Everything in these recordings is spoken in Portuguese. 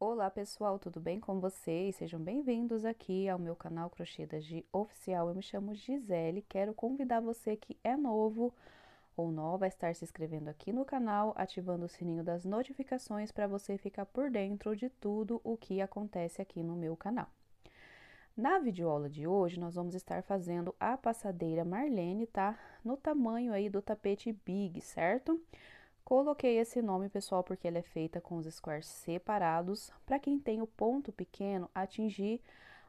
Olá pessoal, tudo bem com vocês? Sejam bem-vindos aqui ao meu canal Crochê da Gi Oficial. Eu me chamo Gisele, quero convidar você que é novo ou nova a estar se inscrevendo aqui no canal, ativando o sininho das notificações para você ficar por dentro de tudo o que acontece aqui no meu canal. Na videoaula de hoje, nós vamos estar fazendo a passadeira Marlene, tá? No tamanho aí do tapete Big, certo? Coloquei esse nome, pessoal, porque ela é feita com os squares separados, para quem tem o ponto pequeno atingir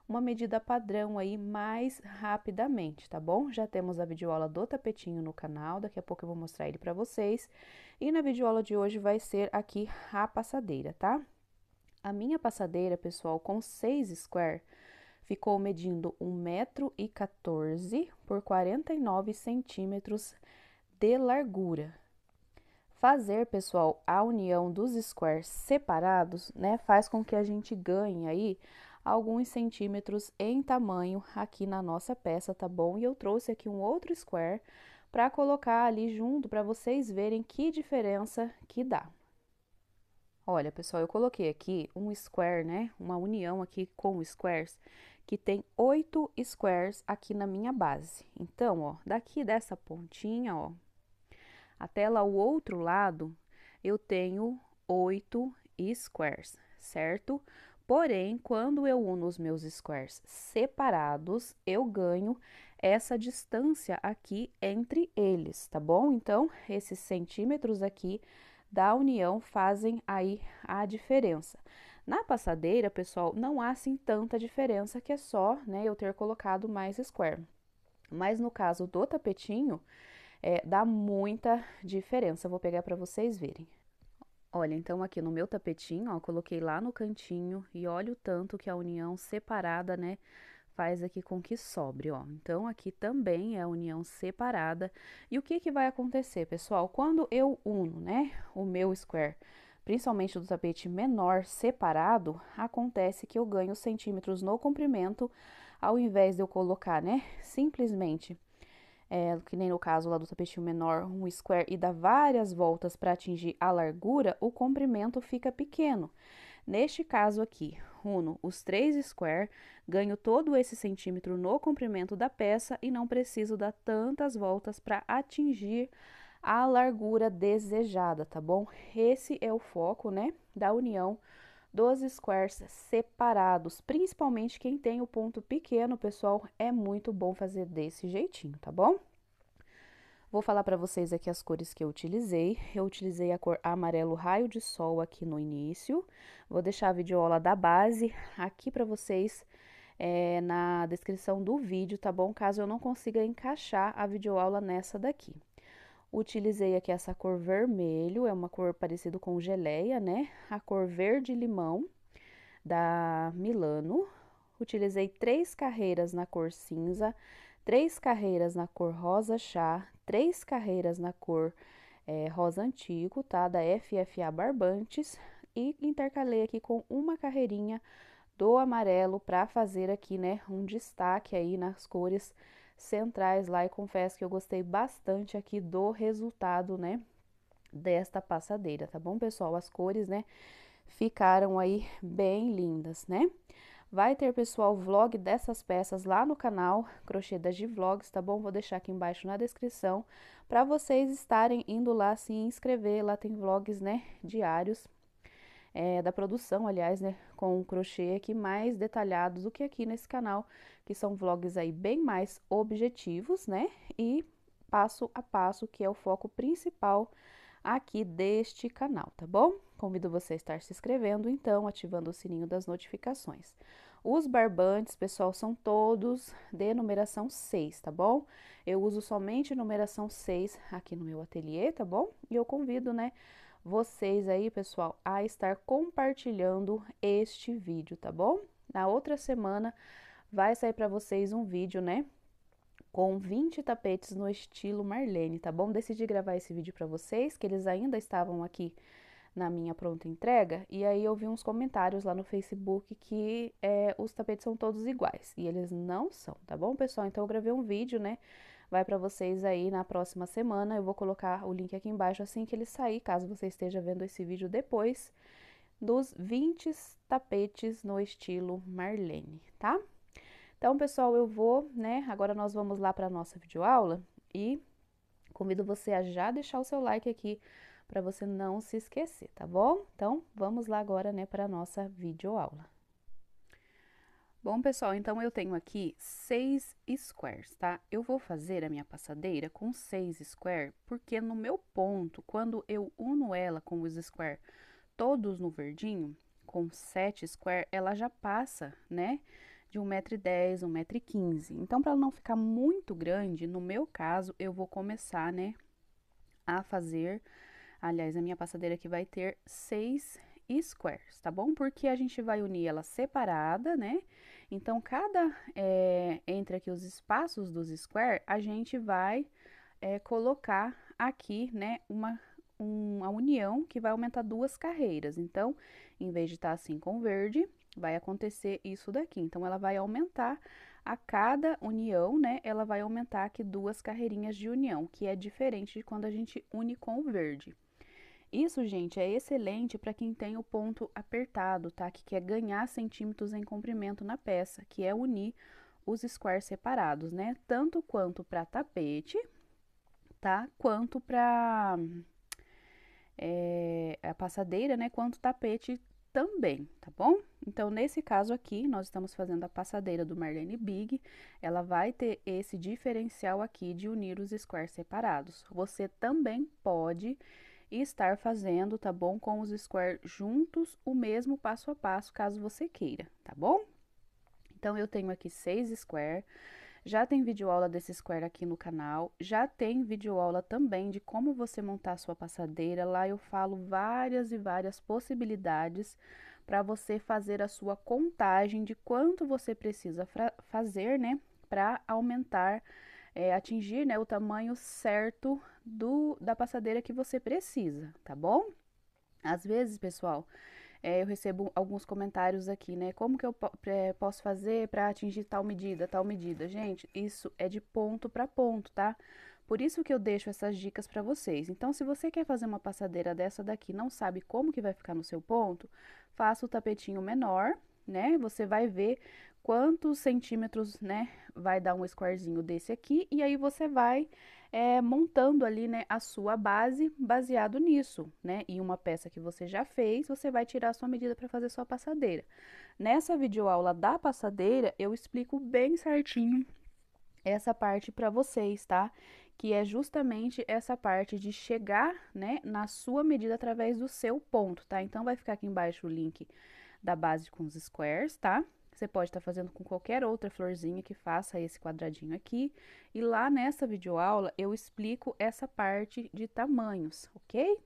uma medida padrão aí mais rapidamente, tá bom? Já temos a videoaula do tapetinho no canal, daqui a pouco eu vou mostrar ele para vocês. E na videoaula de hoje vai ser aqui a passadeira, tá? A minha passadeira, pessoal, com 6 square, ficou medindo 1,14 m por 49 centímetros de largura. Fazer, pessoal, a união dos squares separados, né, faz com que a gente ganhe aí alguns centímetros em tamanho aqui na nossa peça, tá bom? E eu trouxe aqui um outro square para colocar ali junto para vocês verem que diferença que dá. Olha, pessoal, eu coloquei aqui um square, né, uma união aqui com squares, que tem 8 squares aqui na minha base. Então, ó, daqui dessa pontinha, ó, até lá o outro lado, eu tenho 8 squares, certo? Porém, quando eu uno os meus squares separados, eu ganho essa distância aqui entre eles, tá bom? Então, esses centímetros aqui da união fazem aí a diferença. Na passadeira, pessoal, não há assim tanta diferença, que é só, né, eu ter colocado mais square. Mas no caso do tapetinho, dá muita diferença. Eu vou pegar para vocês verem. Olha, então aqui no meu tapetinho, ó, coloquei lá no cantinho e olha o tanto que a união separada, né, faz aqui com que sobre, ó. Então aqui também é a união separada. E o que que vai acontecer, pessoal? Quando eu uno, né, o meu square, principalmente do tapete menor separado, acontece que eu ganho centímetros no comprimento, ao invés de eu colocar, né, simplesmente que nem no caso lá do tapetinho menor, um square e dá várias voltas para atingir a largura, o comprimento fica pequeno. Neste caso aqui, uno os 3 square, ganho todo esse centímetro no comprimento da peça e não preciso dar tantas voltas para atingir a largura desejada, tá bom? Esse é o foco, né, da união dos squares separados, principalmente quem tem o ponto pequeno, pessoal, é muito bom fazer desse jeitinho, tá bom? Vou falar para vocês aqui as cores que eu utilizei. Eu utilizei a cor amarelo raio de sol aqui no início. Vou deixar a videoaula da base aqui para vocês na descrição do vídeo, tá bom? Caso eu não consiga encaixar a videoaula nessa daqui. Utilizei aqui essa cor vermelho, é uma cor parecida com geleia, né? A cor verde limão da Milano. Utilizei 3 carreiras na cor cinza, 3 carreiras na cor rosa chá, 3 carreiras na cor rosa antigo, tá? Da FFA Barbantes. E intercalei aqui com uma carreirinha do amarelo para fazer aqui, né, um destaque aí nas cores centrais lá. E confesso que eu gostei bastante aqui do resultado, né, desta passadeira, tá bom, pessoal? As cores, né, ficaram aí bem lindas, né? Vai ter, pessoal, vlog dessas peças lá no canal Crochê da Gi Vlogs, tá bom? Vou deixar aqui embaixo na descrição para vocês estarem indo lá se inscrever. Lá tem vlogs, né, diários da produção, aliás, né, com crochê aqui mais detalhados do que aqui nesse canal, que são vlogs aí bem mais objetivos, né? E passo a passo, que é o foco principal aqui deste canal, tá bom? Convido você a estar se inscrevendo, então, ativando o sininho das notificações. Os barbantes, pessoal, são todos de numeração 6, tá bom? Eu uso somente numeração 6 aqui no meu ateliê, tá bom? E eu convido, né, vocês aí, pessoal, a estar compartilhando este vídeo, tá bom? Na outra semana vai sair para vocês um vídeo, né, com 20 tapetes no estilo Marlene, tá bom? Decidi gravar esse vídeo para vocês, que eles ainda estavam aqui na minha pronta entrega, e aí eu vi uns comentários lá no Facebook que os tapetes são todos iguais, e eles não são, tá bom, pessoal? Então eu gravei um vídeo, né, vai para vocês aí na próxima semana. Eu vou colocar o link aqui embaixo assim que ele sair, caso você esteja vendo esse vídeo depois. dos 20 tapetes no estilo Marlene, tá? Então, pessoal, eu vou, né, agora nós vamos lá para a nossa videoaula e convido você a já deixar o seu like aqui para você não se esquecer, tá bom? Então, vamos lá agora, né, para a nossa videoaula. Bom, pessoal, então eu tenho aqui 6 squares, tá? Eu vou fazer a minha passadeira com 6 squares, porque no meu ponto, quando eu uno ela com os squares todos no verdinho, com 7 squares, ela já passa, né, de 1,10 m, 1,15 m. Então, para ela não ficar muito grande, no meu caso, eu vou começar, né, a fazer, aliás, a minha passadeira aqui vai ter 6 squares, tá bom? Porque a gente vai unir ela separada, né? Então, entre aqui os espaços dos squares, a gente vai colocar aqui, né, uma união que vai aumentar 2 carreiras. Então, em vez de estar assim com verde, vai acontecer isso daqui. Então, ela vai aumentar a cada união, né, ela vai aumentar aqui 2 carreirinhas de união, que é diferente de quando a gente une com o verde. Isso, gente, é excelente para quem tem o ponto apertado, tá? Que quer ganhar centímetros em comprimento na peça, que é unir os squares separados, né? Tanto quanto para tapete, tá? Quanto para a passadeira, né? Quanto tapete também, tá bom? Então, nesse caso aqui, nós estamos fazendo a passadeira do Marlene Big, ela vai ter esse diferencial aqui de unir os squares separados. Você também pode estar fazendo, tá bom? Com os squares juntos, o mesmo passo a passo, caso você queira, tá bom? Então, eu tenho aqui 6 squares. Já tem videoaula desse square aqui no canal, já tem videoaula também de como você montar a sua passadeira. Lá eu falo várias e várias possibilidades para você fazer a sua contagem de quanto você precisa fazer, né, para aumentar, atingir, né, o tamanho certo da passadeira que você precisa, tá bom? Às vezes, pessoal, eu recebo alguns comentários aqui, né? Como que eu posso fazer para atingir tal medida, tal medida? Gente, isso é de ponto para ponto, tá? Por isso que eu deixo essas dicas para vocês. Então, se você quer fazer uma passadeira dessa daqui, não sabe como que vai ficar no seu ponto, faça o tapetinho menor, né? Você vai ver quantos centímetros, né, vai dar um squarezinho desse aqui, e aí você vai montando ali, né, a sua base baseado nisso, né? E uma peça que você já fez, você vai tirar a sua medida para fazer sua passadeira. Nessa videoaula da passadeira, eu explico bem certinho essa parte para vocês, tá? Que é justamente essa parte de chegar, né, na sua medida através do seu ponto, tá? Então, vai ficar aqui embaixo o link da base com os squares, tá? Você pode estar fazendo com qualquer outra florzinha que faça esse quadradinho aqui. E lá nessa videoaula eu explico essa parte de tamanhos, ok?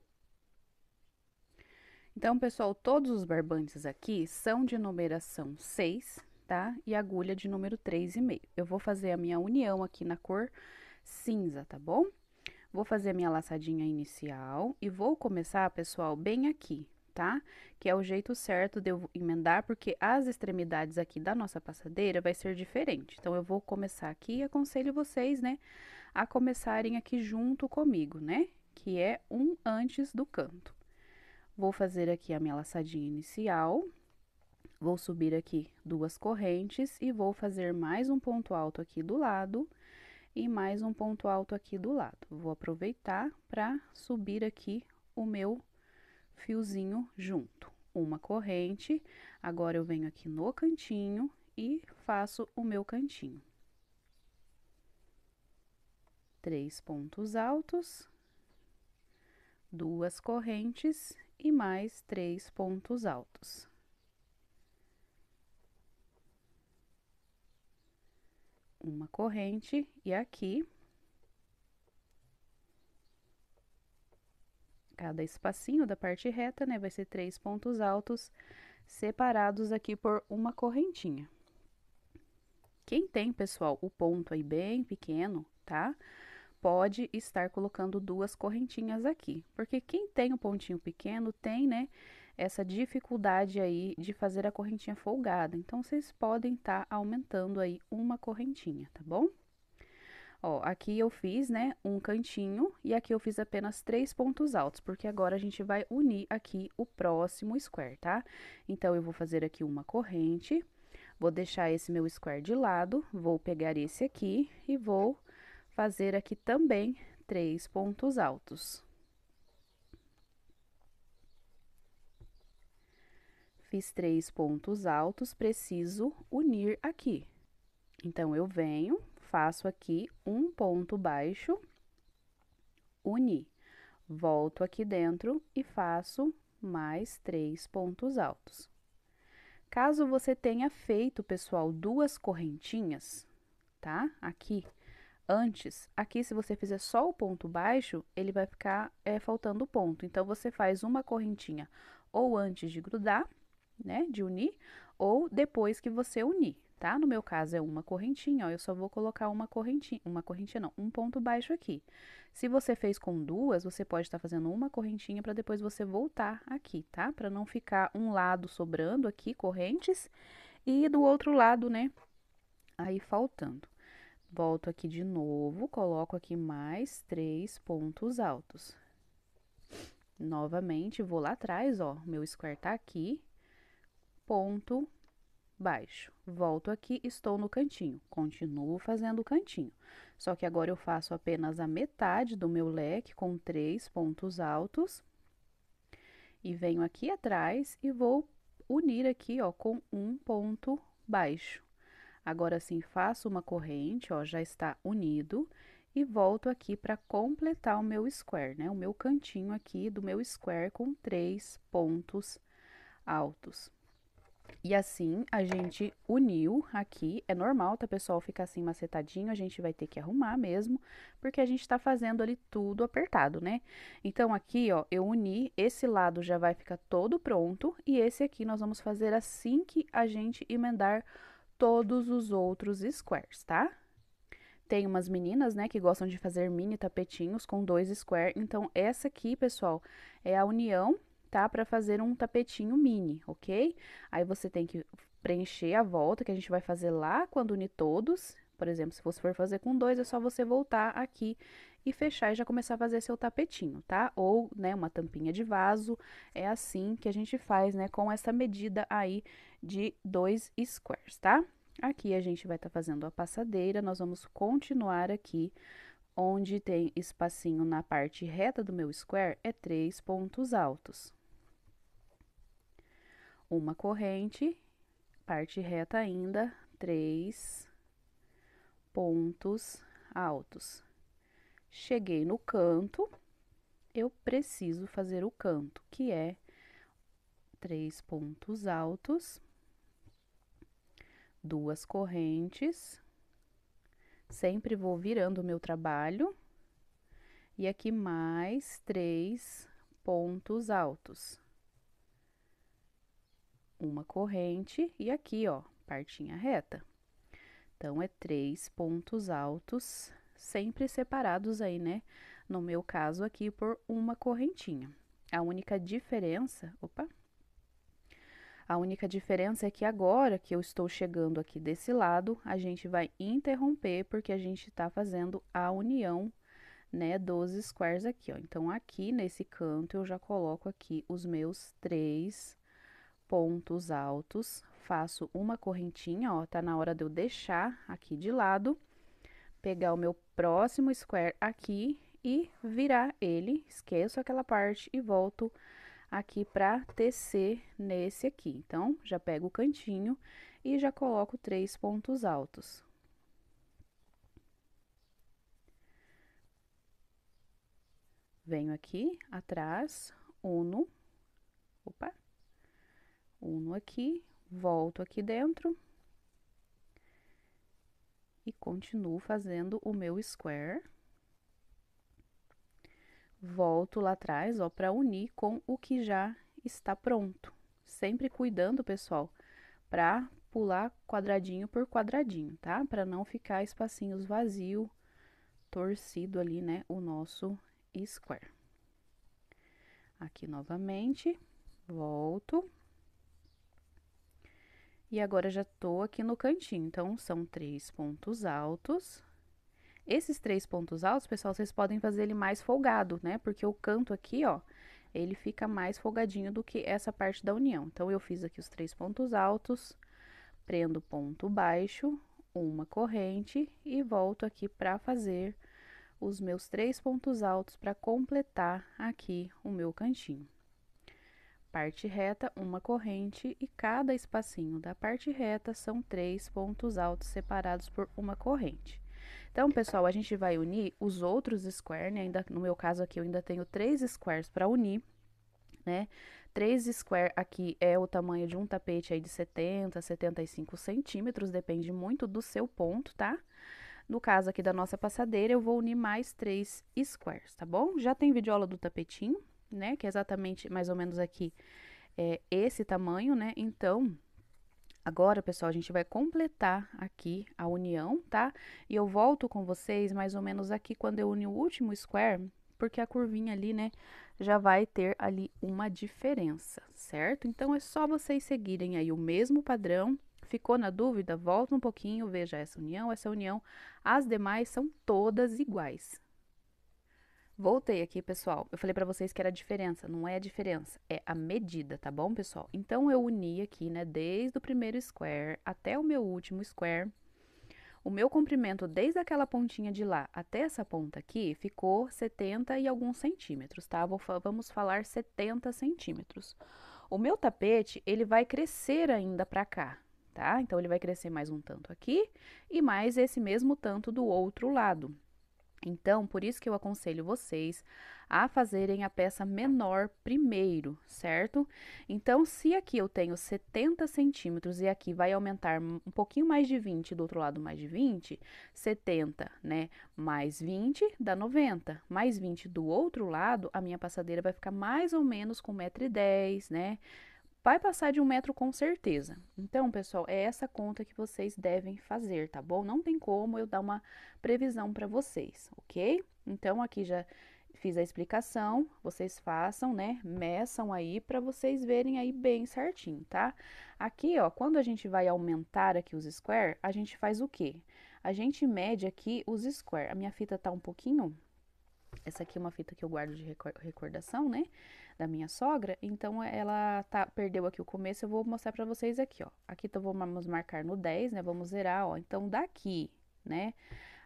Então, pessoal, todos os barbantes aqui são de numeração 6, tá? E agulha de número 3,5. Eu vou fazer a minha união aqui na cor cinza, tá bom? Vou fazer a minha laçadinha inicial e vou começar, pessoal, bem aqui, tá? Que é o jeito certo de eu emendar, porque as extremidades aqui da nossa passadeira vai ser diferente. Então, eu vou começar aqui e aconselho vocês, né, a começarem aqui junto comigo, né? Que é um antes do canto. Vou fazer aqui a minha laçadinha inicial, vou subir aqui 2 correntes e vou fazer mais um ponto alto aqui do lado e mais um ponto alto aqui do lado. Vou aproveitar para subir aqui o meu fiozinho junto. Uma corrente, agora eu venho aqui no cantinho e faço o meu cantinho. 3 pontos altos, 2 correntes e mais 3 pontos altos. Uma corrente e aqui, cada espacinho da parte reta, né, vai ser 3 pontos altos separados aqui por uma correntinha. Quem tem, pessoal, o ponto aí bem pequeno, tá? Pode estar colocando 2 correntinhas aqui, porque quem tem o pontinho pequeno tem, né, essa dificuldade aí de fazer a correntinha folgada. Então, vocês podem estar aumentando aí uma correntinha, tá bom? Ó, aqui eu fiz, né, um cantinho e aqui eu fiz apenas 3 pontos altos, porque agora a gente vai unir aqui o próximo square, tá? Então, eu vou fazer aqui uma corrente, vou deixar esse meu square de lado, vou pegar esse aqui e vou fazer aqui também 3 pontos altos. Fiz 3 pontos altos, preciso unir aqui. Então, eu venho, faço aqui um ponto baixo, unir. Volto aqui dentro e faço mais 3 pontos altos. Caso você tenha feito, pessoal, 2 correntinhas, tá? Aqui, antes, aqui se você fizer só o ponto baixo, ele vai ficar faltando ponto. Então, você faz uma correntinha ou antes de grudar, né, de unir, ou depois que você unir, tá? No meu caso é uma correntinha, ó, eu só vou colocar uma correntinha não, um ponto baixo aqui. Se você fez com 2, você pode estar fazendo uma correntinha para depois você voltar aqui, tá? Para não ficar um lado sobrando aqui, correntes, e do outro lado, né, aí faltando. Volto aqui de novo, coloco aqui mais 3 pontos altos. Novamente, vou lá atrás, ó, meu square tá aqui, ponto baixo. Volto aqui, estou no cantinho, continuo fazendo o cantinho. Só que agora eu faço apenas a metade do meu leque com 3 pontos altos. E venho aqui atrás e vou unir aqui, ó, com um ponto baixo. Agora sim, faço uma corrente, ó, já está unido. E volto aqui para completar o meu square, né? O meu cantinho aqui do meu square com 3 pontos altos. E assim, a gente uniu aqui, é normal, tá, pessoal, ficar assim macetadinho, a gente vai ter que arrumar mesmo, porque a gente tá fazendo ali tudo apertado, né? Então, aqui, ó, eu uni, esse lado já vai ficar todo pronto, e esse aqui nós vamos fazer assim que a gente emendar todos os outros squares, tá? Tem umas meninas, né, que gostam de fazer mini tapetinhos com 2 square, então essa aqui, pessoal, é a união, tá? Para fazer um tapetinho mini, ok? Aí você tem que preencher a volta, que a gente vai fazer lá quando unir todos. Por exemplo, se você for fazer com 2, é só você voltar aqui e fechar e já começar a fazer seu tapetinho, tá? Ou, né, uma tampinha de vaso, é assim que a gente faz, né, com essa medida aí de 2 squares, tá? Aqui a gente vai estar fazendo a passadeira, nós vamos continuar aqui, onde tem espacinho na parte reta do meu square, é 3 pontos altos. Uma corrente, parte reta ainda, 3 pontos altos. Cheguei no canto, eu preciso fazer o canto, que é 3 pontos altos, 2 correntes. Sempre vou virando o meu trabalho. E aqui mais 3 pontos altos. Uma corrente e aqui, ó, partinha reta. Então, é 3 pontos altos, sempre separados aí, né? No meu caso aqui, por uma correntinha. A única diferença, a única diferença é que agora que eu estou chegando aqui desse lado, a gente vai interromper, porque a gente tá fazendo a união, né, dos squares aqui, ó. Então, aqui nesse canto, eu já coloco aqui os meus 3 pontos altos, faço uma correntinha, ó, tá na hora de eu deixar aqui de lado, pegar o meu próximo square aqui e virar ele, esqueço aquela parte e volto aqui pra tecer nesse aqui. Então, já pego o cantinho e já coloco 3 pontos altos. Venho aqui atrás, uno, uno aqui, volto aqui dentro e continuo fazendo o meu square. Volto lá atrás, ó, para unir com o que já está pronto. Sempre cuidando, pessoal, para pular quadradinho por quadradinho, tá? Para não ficar espacinhos vazio, torcido ali, né, o nosso square. Aqui novamente, volto. E agora já tô aqui no cantinho, então são 3 pontos altos. Esses 3 pontos altos, pessoal, vocês podem fazer ele mais folgado, né? Porque o canto aqui, ó, ele fica mais folgadinho do que essa parte da união. Então, eu fiz aqui os 3 pontos altos, prendo ponto baixo, uma corrente e volto aqui para fazer os meus 3 pontos altos para completar aqui o meu cantinho. Parte reta, uma corrente e cada espacinho da parte reta são 3 pontos altos separados por uma corrente. Então, pessoal, a gente vai unir os outros squares, né? Ainda, no meu caso aqui, eu ainda tenho 3 squares para unir, né? 3 square aqui é o tamanho de um tapete aí de 70, 75 centímetros, depende muito do seu ponto, tá? No caso aqui da nossa passadeira, eu vou unir mais 3 squares, tá bom? Já tem videoaula do tapetinho, né? Que é exatamente mais ou menos aqui esse tamanho, né? Então, agora, pessoal, a gente vai completar aqui a união, tá? E eu volto com vocês mais ou menos aqui quando eu unir o último square, porque a curvinha ali, né, já vai ter ali uma diferença, certo? Então, é só vocês seguirem aí o mesmo padrão. Ficou na dúvida? Volta um pouquinho, veja essa união. As demais são todas iguais. Voltei aqui, pessoal. Eu falei pra vocês que era a diferença. Não é a diferença, é a medida, tá bom, pessoal? Então, eu uni aqui, né, desde o primeiro square até o meu último square. O meu comprimento, desde aquela pontinha de lá até essa ponta aqui, ficou 70 e alguns centímetros, tá? Vamos falar 70 centímetros. O meu tapete, ele vai crescer ainda pra cá, tá? Então, ele vai crescer mais um tanto aqui e mais esse mesmo tanto do outro lado. Então, por isso que eu aconselho vocês a fazerem a peça menor primeiro, certo? Então, se aqui eu tenho 70 centímetros e aqui vai aumentar um pouquinho mais de 20, do outro lado mais de 20, 70, né? Mais 20 dá 90, mais 20 do outro lado, a minha passadeira vai ficar mais ou menos com 1,10 m, né? Vai passar de 1 metro com certeza. Então, pessoal, é essa conta que vocês devem fazer, tá bom? Não tem como eu dar uma previsão para vocês, ok? Então, aqui já fiz a explicação, vocês façam, né? Meçam aí para vocês verem aí bem certinho, tá? Aqui, ó, quando a gente vai aumentar aqui os square, a gente faz o quê? A gente mede aqui os square. A minha fita tá um pouquinho... Essa aqui é uma fita que eu guardo de recordação, né? Da minha sogra. Então, ela perdeu aqui o começo, eu vou mostrar pra vocês aqui, ó. Aqui, então, vamos marcar no 10, né? Vamos zerar, ó. Então, daqui, né?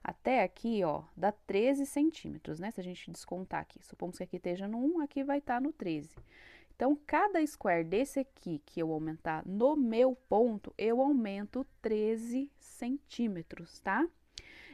Até aqui, ó, dá 13 centímetros, né? Se a gente descontar aqui. Supomos que aqui esteja no 1, aqui vai estar no 13. Então, cada square desse aqui que eu aumentar no meu ponto, eu aumento 13 centímetros, tá?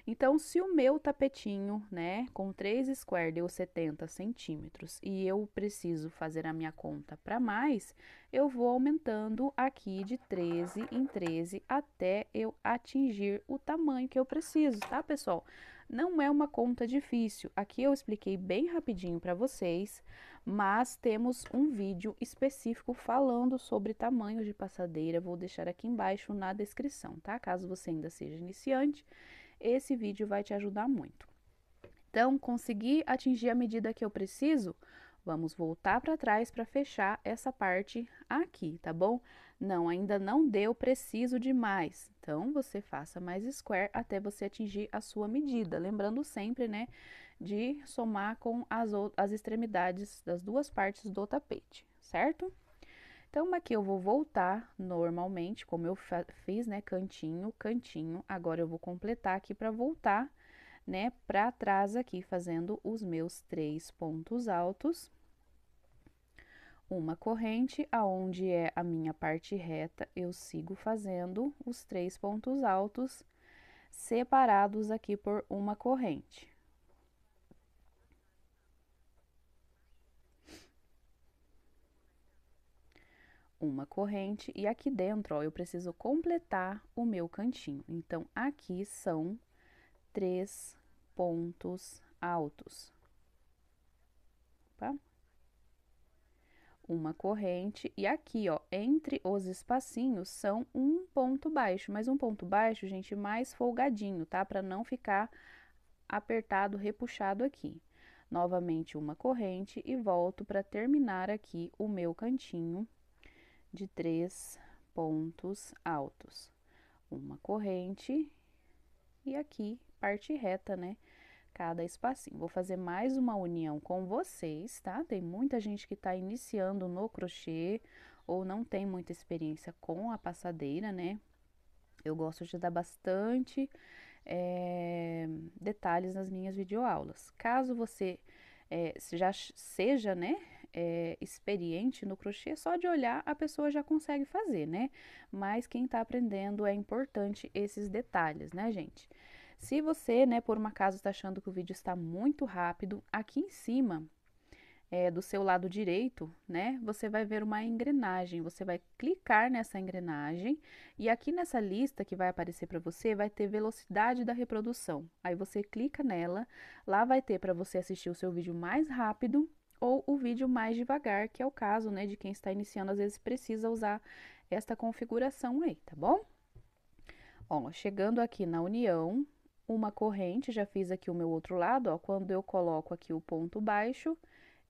Então, se o meu tapetinho, né, com 3 square deu 70 centímetros e eu preciso fazer a minha conta para mais, eu vou aumentando aqui de 13 em 13 até eu atingir o tamanho que eu preciso, tá, pessoal? Não é uma conta difícil. Aqui eu expliquei bem rapidinho para vocês, mas temos um vídeo específico falando sobre tamanhos de passadeira. Vou deixar aqui embaixo na descrição, tá? Caso você ainda seja iniciante, esse vídeo vai te ajudar muito. Então, consegui atingir a medida que eu preciso? Vamos voltar para trás para fechar essa parte aqui, tá bom? Não, ainda não deu, preciso de mais. Então, você faça mais square até você atingir a sua medida. Lembrando sempre, né, de somar com as extremidades das duas partes do tapete, certo? Então, aqui eu vou voltar normalmente, como eu fiz, né, cantinho, cantinho. Agora, eu vou completar aqui para voltar, né, para trás aqui, fazendo os meus 3 pontos altos. Uma corrente, aonde é a minha parte reta, eu sigo fazendo os 3 pontos altos, separados aqui por uma corrente. Uma corrente, e aqui dentro, ó, eu preciso completar o meu cantinho. Então, aqui são 3 pontos altos, tá? Uma corrente, e aqui, ó, entre os espacinhos são um ponto baixo, mas um ponto baixo, gente, mais folgadinho, tá? Para não ficar apertado, repuxado aqui. Novamente, uma corrente e volto para terminar aqui o meu cantinho de 3 pontos altos. Uma corrente e aqui parte reta, né? Cada espacinho. Vou fazer mais uma união com vocês, tá? Tem muita gente que tá iniciando no crochê ou não tem muita experiência com a passadeira, né? Eu gosto de dar bastante detalhes nas minhas videoaulas. Caso você já seja, né, experiente no crochê, só de olhar a pessoa já consegue fazer, né? Mas quem tá aprendendo é importante esses detalhes, né, gente? Se você, né, por um acaso está achando que o vídeo está muito rápido, aqui em cima do seu lado direito, né, você vai ver uma engrenagem. Você vai clicar nessa engrenagem e aqui nessa lista que vai aparecer para você, vai ter velocidade da reprodução. Aí você clica nela, lá vai ter para você assistir o seu vídeo mais rápido ou o vídeo mais devagar, que é o caso, né, de quem está iniciando, às vezes precisa usar esta configuração aí, tá bom? Ó, chegando aqui na união, uma corrente, já fiz aqui o meu outro lado, ó, quando eu coloco aqui o ponto baixo,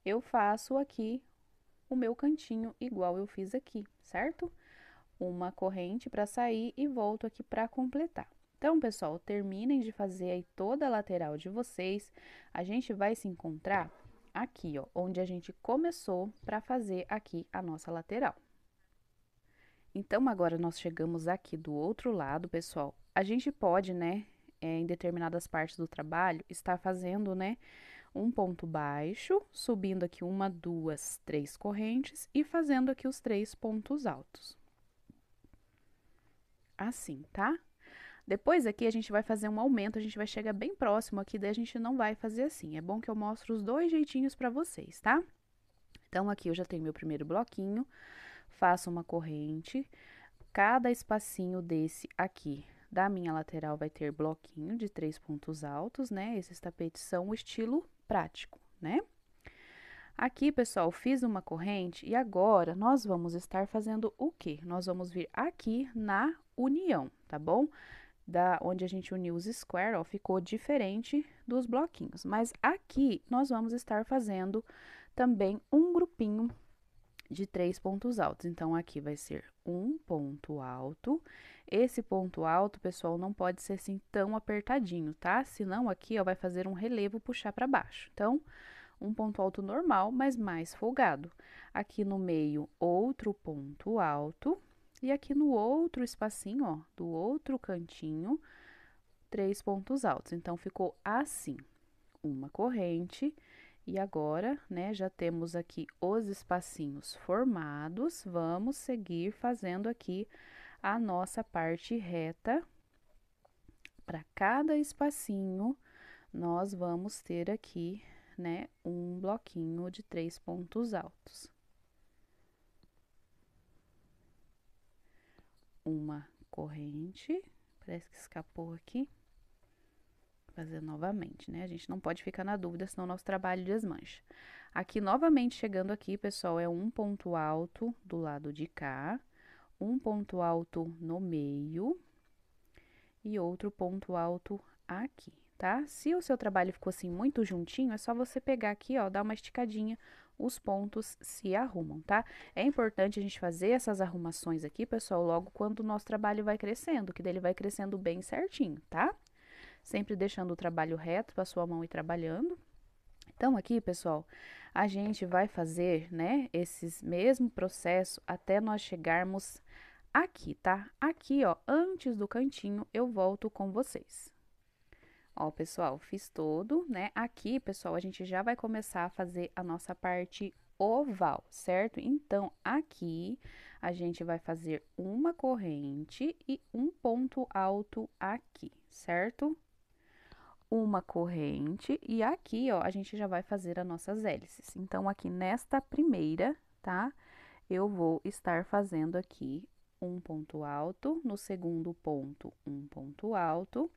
eu faço aqui o meu cantinho igual eu fiz aqui, certo? Uma corrente para sair e volto aqui para completar. Então, pessoal, terminem de fazer aí toda a lateral de vocês. A gente vai se encontrar aqui, ó, onde a gente começou para fazer aqui a nossa lateral. Então, agora nós chegamos aqui do outro lado, pessoal. A gente pode, né, em determinadas partes do trabalho, estar fazendo, né, um ponto baixo, subindo aqui uma, duas, três correntes e fazendo aqui os 3 pontos altos. Assim, tá? Depois aqui a gente vai fazer um aumento, a gente vai chegar bem próximo aqui, daí a gente não vai fazer assim. É bom que eu mostre os dois jeitinhos pra vocês, tá? Então, aqui eu já tenho meu primeiro bloquinho, faço uma corrente, cada espacinho desse aqui da minha lateral vai ter bloquinho de 3 pontos altos, né? Esses tapetes são o estilo prático, né? Aqui, pessoal, fiz uma corrente e agora nós vamos estar fazendo o quê? Nós vamos vir aqui na união, tá bom? Da onde a gente uniu os square, ó, ficou diferente dos bloquinhos. Mas aqui nós vamos estar fazendo também um grupinho de 3 pontos altos. Então, aqui vai ser um ponto alto. Esse ponto alto, pessoal, não pode ser assim tão apertadinho, tá? Senão, aqui, ó, vai fazer um relevo, puxar para baixo. Então, um ponto alto normal, mas mais folgado. Aqui no meio, outro ponto alto. E aqui no outro espacinho, ó, do outro cantinho, 3 pontos altos. Então, ficou assim, uma corrente. E agora, né, já temos aqui os espacinhos formados, vamos seguir fazendo aqui a nossa parte reta. Para cada espacinho, nós vamos ter aqui, né, um bloquinho de 3 pontos altos. Uma corrente, parece que escapou aqui. Fazer novamente, né? A gente não pode ficar na dúvida, senão nosso trabalho desmancha. Aqui, novamente, chegando aqui, pessoal, é um ponto alto do lado de cá, um ponto alto no meio e outro ponto alto aqui, tá? Se o seu trabalho ficou assim muito juntinho, é só você pegar aqui, ó, dar uma esticadinha, os pontos se arrumam, tá? É importante a gente fazer essas arrumações aqui, pessoal, logo quando o nosso trabalho vai crescendo, que daí ele vai crescendo bem certinho, tá? Sempre deixando o trabalho reto para sua mão ir trabalhando. Então, aqui, pessoal, a gente vai fazer, né, esses mesmo processo até nós chegarmos aqui, tá? Aqui, ó, antes do cantinho, eu volto com vocês. Ó, pessoal, fiz todo, né? Aqui, pessoal, a gente já vai começar a fazer a nossa parte oval, certo? Então, aqui, a gente vai fazer uma corrente e um ponto alto aqui, certo? Uma corrente e aqui, ó, a gente já vai fazer as nossas hélices. Então, aqui nesta primeira, tá? Eu vou estar fazendo aqui um ponto alto, no segundo ponto, um ponto alto,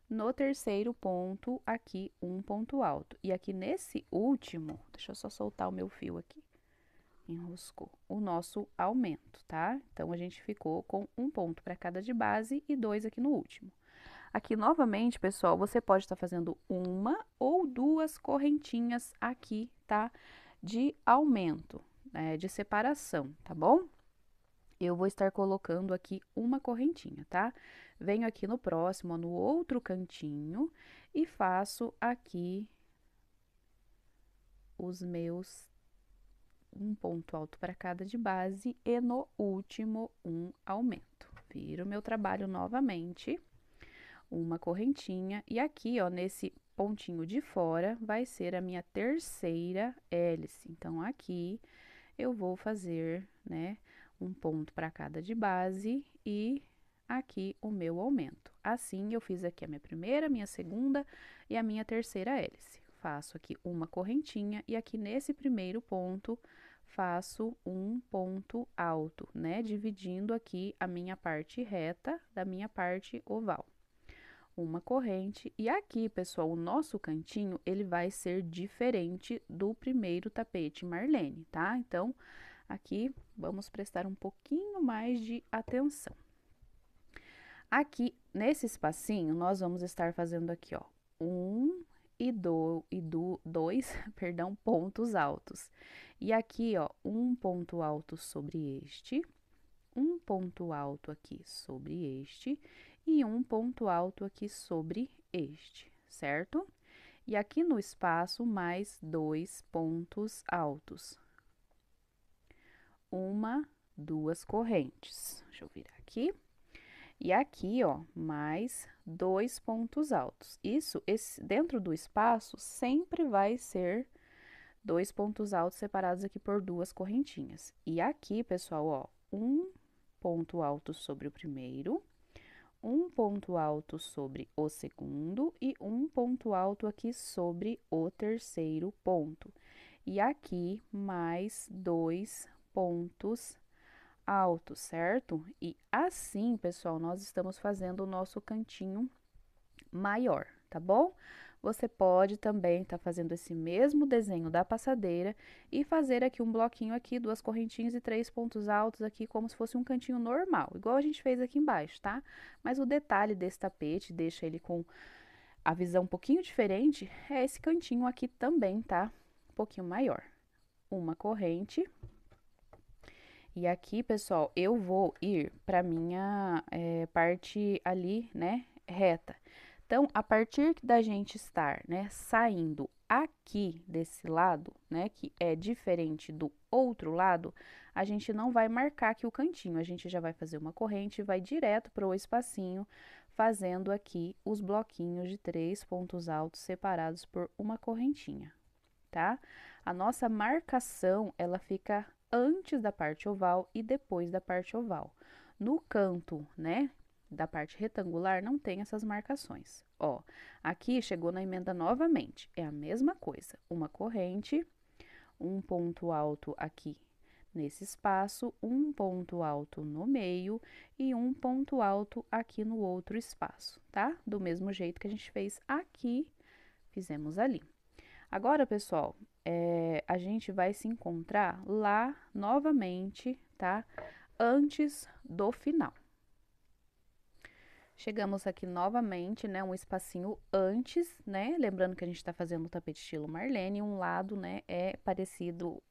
no terceiro ponto, aqui, um ponto alto. E aqui nesse último, deixa eu só soltar o meu fio aqui, enroscou, o nosso aumento, tá? Então, a gente ficou com um ponto para cada de base e 2 aqui no último. Aqui, novamente, pessoal, você pode estar fazendo uma ou duas correntinhas aqui, tá? De aumento, de separação, tá bom? Eu vou estar colocando aqui uma correntinha, tá? Venho aqui no próximo, ó, no outro cantinho, e faço aqui os meus um ponto alto para cada de base e no último um aumento. Viro meu trabalho novamente, uma correntinha, e aqui, ó, nesse pontinho de fora, vai ser a minha terceira hélice. Então, aqui eu vou fazer, né, um ponto para cada de base e aqui o meu aumento. Assim, eu fiz aqui a minha primeira, minha segunda e a minha terceira hélice. Faço aqui uma correntinha e aqui nesse primeiro ponto, faço um ponto alto, né, dividindo aqui a minha parte reta da minha parte oval. Uma corrente, e aqui, pessoal, o nosso cantinho, ele vai ser diferente do primeiro tapete Marlene, tá? Então, aqui, vamos prestar um pouquinho mais de atenção. Aqui, nesse espacinho, nós vamos estar fazendo aqui, ó, dois, perdão, pontos altos. E aqui, ó, um ponto alto sobre este, um ponto alto aqui sobre este e um ponto alto aqui sobre este, certo? E aqui no espaço, mais 2 pontos altos. Duas correntes. Deixa eu virar aqui. E aqui, ó, mais 2 pontos altos. Dentro do espaço, sempre vai ser 2 pontos altos separados aqui por 2 correntinhas. E aqui, pessoal, ó, um ponto alto sobre o primeiro, um ponto alto sobre o segundo e um ponto alto aqui sobre o terceiro ponto. E aqui, mais 2 pontos altos, certo? E assim, pessoal, nós estamos fazendo o nosso cantinho maior, tá bom? Você pode também estar fazendo esse mesmo desenho da passadeira e fazer aqui um bloquinho aqui, 2 correntinhas e 3 pontos altos aqui, como se fosse um cantinho normal, igual a gente fez aqui embaixo, tá? Mas o detalhe desse tapete, deixa ele com a visão um pouquinho diferente, é esse cantinho aqui também, tá? Um pouquinho maior. Uma corrente. E aqui, pessoal, eu vou ir para minha parte ali, né, reta. Então, a partir da gente estar, né, saindo aqui desse lado, né, que é diferente do outro lado, a gente não vai marcar aqui o cantinho, a gente já vai fazer uma corrente e vai direto para o espacinho, fazendo aqui os bloquinhos de 3 pontos altos separados por uma correntinha, tá? A nossa marcação, ela fica antes da parte oval e depois da parte oval. No canto, né, da parte retangular, não tem essas marcações. Ó, aqui chegou na emenda novamente, é a mesma coisa. Uma corrente, um ponto alto aqui nesse espaço, um ponto alto no meio e um ponto alto aqui no outro espaço, tá? Do mesmo jeito que a gente fez aqui, fizemos ali. Agora, pessoal, a gente vai se encontrar lá novamente, tá? Antes do final. Chegamos aqui novamente, né? Um espacinho antes, né? Lembrando que a gente tá fazendo o tapete estilo Marlene, um lado, né, é parecido,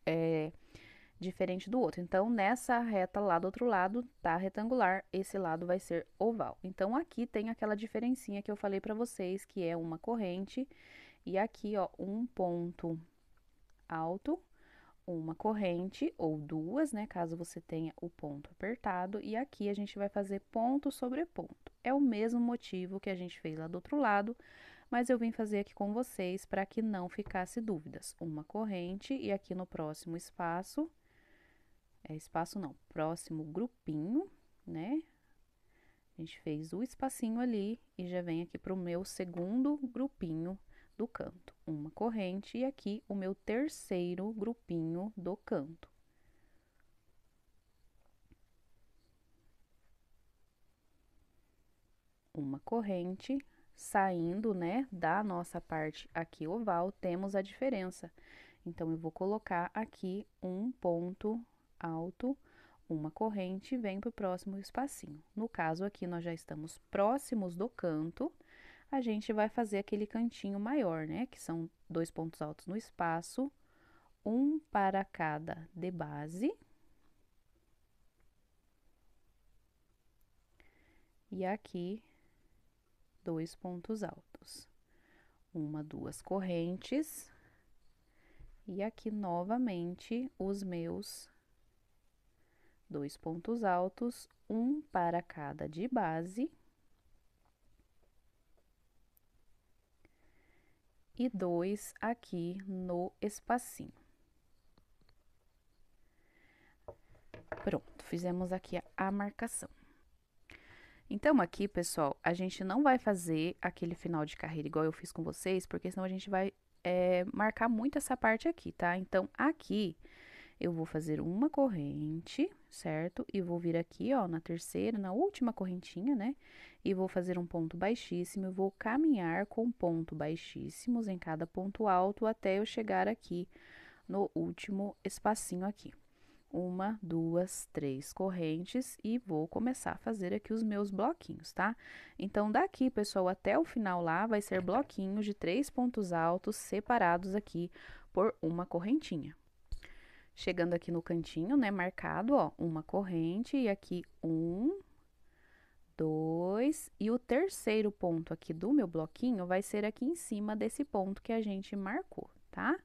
diferente do outro. Então, nessa reta lá do outro lado, tá retangular, esse lado vai ser oval. Então, aqui tem aquela diferencinha que eu falei pra vocês, que é uma corrente, e aqui, ó, um ponto alto, uma corrente ou duas, né, caso você tenha o ponto apertado, e aqui a gente vai fazer ponto sobre ponto. É o mesmo motivo que a gente fez lá do outro lado, mas eu vim fazer aqui com vocês para que não ficasse dúvidas. Uma corrente e aqui no próximo espaço, próximo grupinho, né? A gente fez o espacinho ali e já vem aqui para o meu segundo grupinho do canto, uma corrente e aqui o meu terceiro grupinho do canto. Uma corrente, saindo, né, da nossa parte aqui oval, temos a diferença. Então, eu vou colocar aqui um ponto alto, uma corrente, e venho para o próximo espacinho. No caso aqui, nós já estamos próximos do canto, a gente vai fazer aquele cantinho maior, né? Que são 2 pontos altos no espaço, um para cada de base. e aqui 2 pontos altos. Uma, duas correntes, e aqui novamente os meus 2 pontos altos, um para cada de base. E 2 aqui no espacinho. Pronto, fizemos aqui a marcação. Então, aqui, pessoal, a gente não vai fazer aquele final de carreira igual eu fiz com vocês, porque senão a gente vai marcar muito essa parte aqui, tá? Então, aqui eu vou fazer uma corrente, certo? E vou vir aqui, ó, na terceira, na última correntinha, né? E vou fazer um ponto baixíssimo e vou caminhar com ponto baixíssimos em cada ponto alto até eu chegar aqui no último espacinho aqui. Uma, duas, três correntes e vou começar a fazer aqui os meus bloquinhos, tá? Então, daqui, pessoal, até o final lá vai ser bloquinhos de 3 pontos altos separados aqui por uma correntinha. Chegando aqui no cantinho, né, marcado, ó, uma corrente e aqui um, dois, e o terceiro ponto aqui do meu bloquinho vai ser aqui em cima desse ponto que a gente marcou, tá?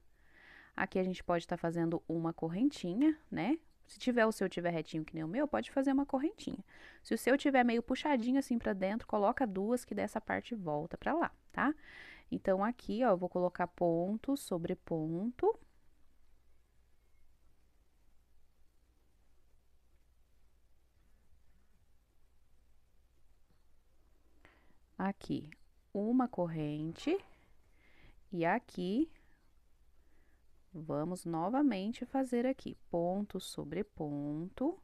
Aqui a gente pode estar fazendo uma correntinha, né? Se tiver o seu tiver retinho que nem o meu, pode fazer uma correntinha. Se o seu tiver meio puxadinho assim pra dentro, coloca duas que dessa parte volta pra lá, tá? Então, aqui, ó, eu vou colocar ponto sobre ponto. Aqui, uma corrente. E aqui, vamos novamente fazer aqui ponto sobre ponto.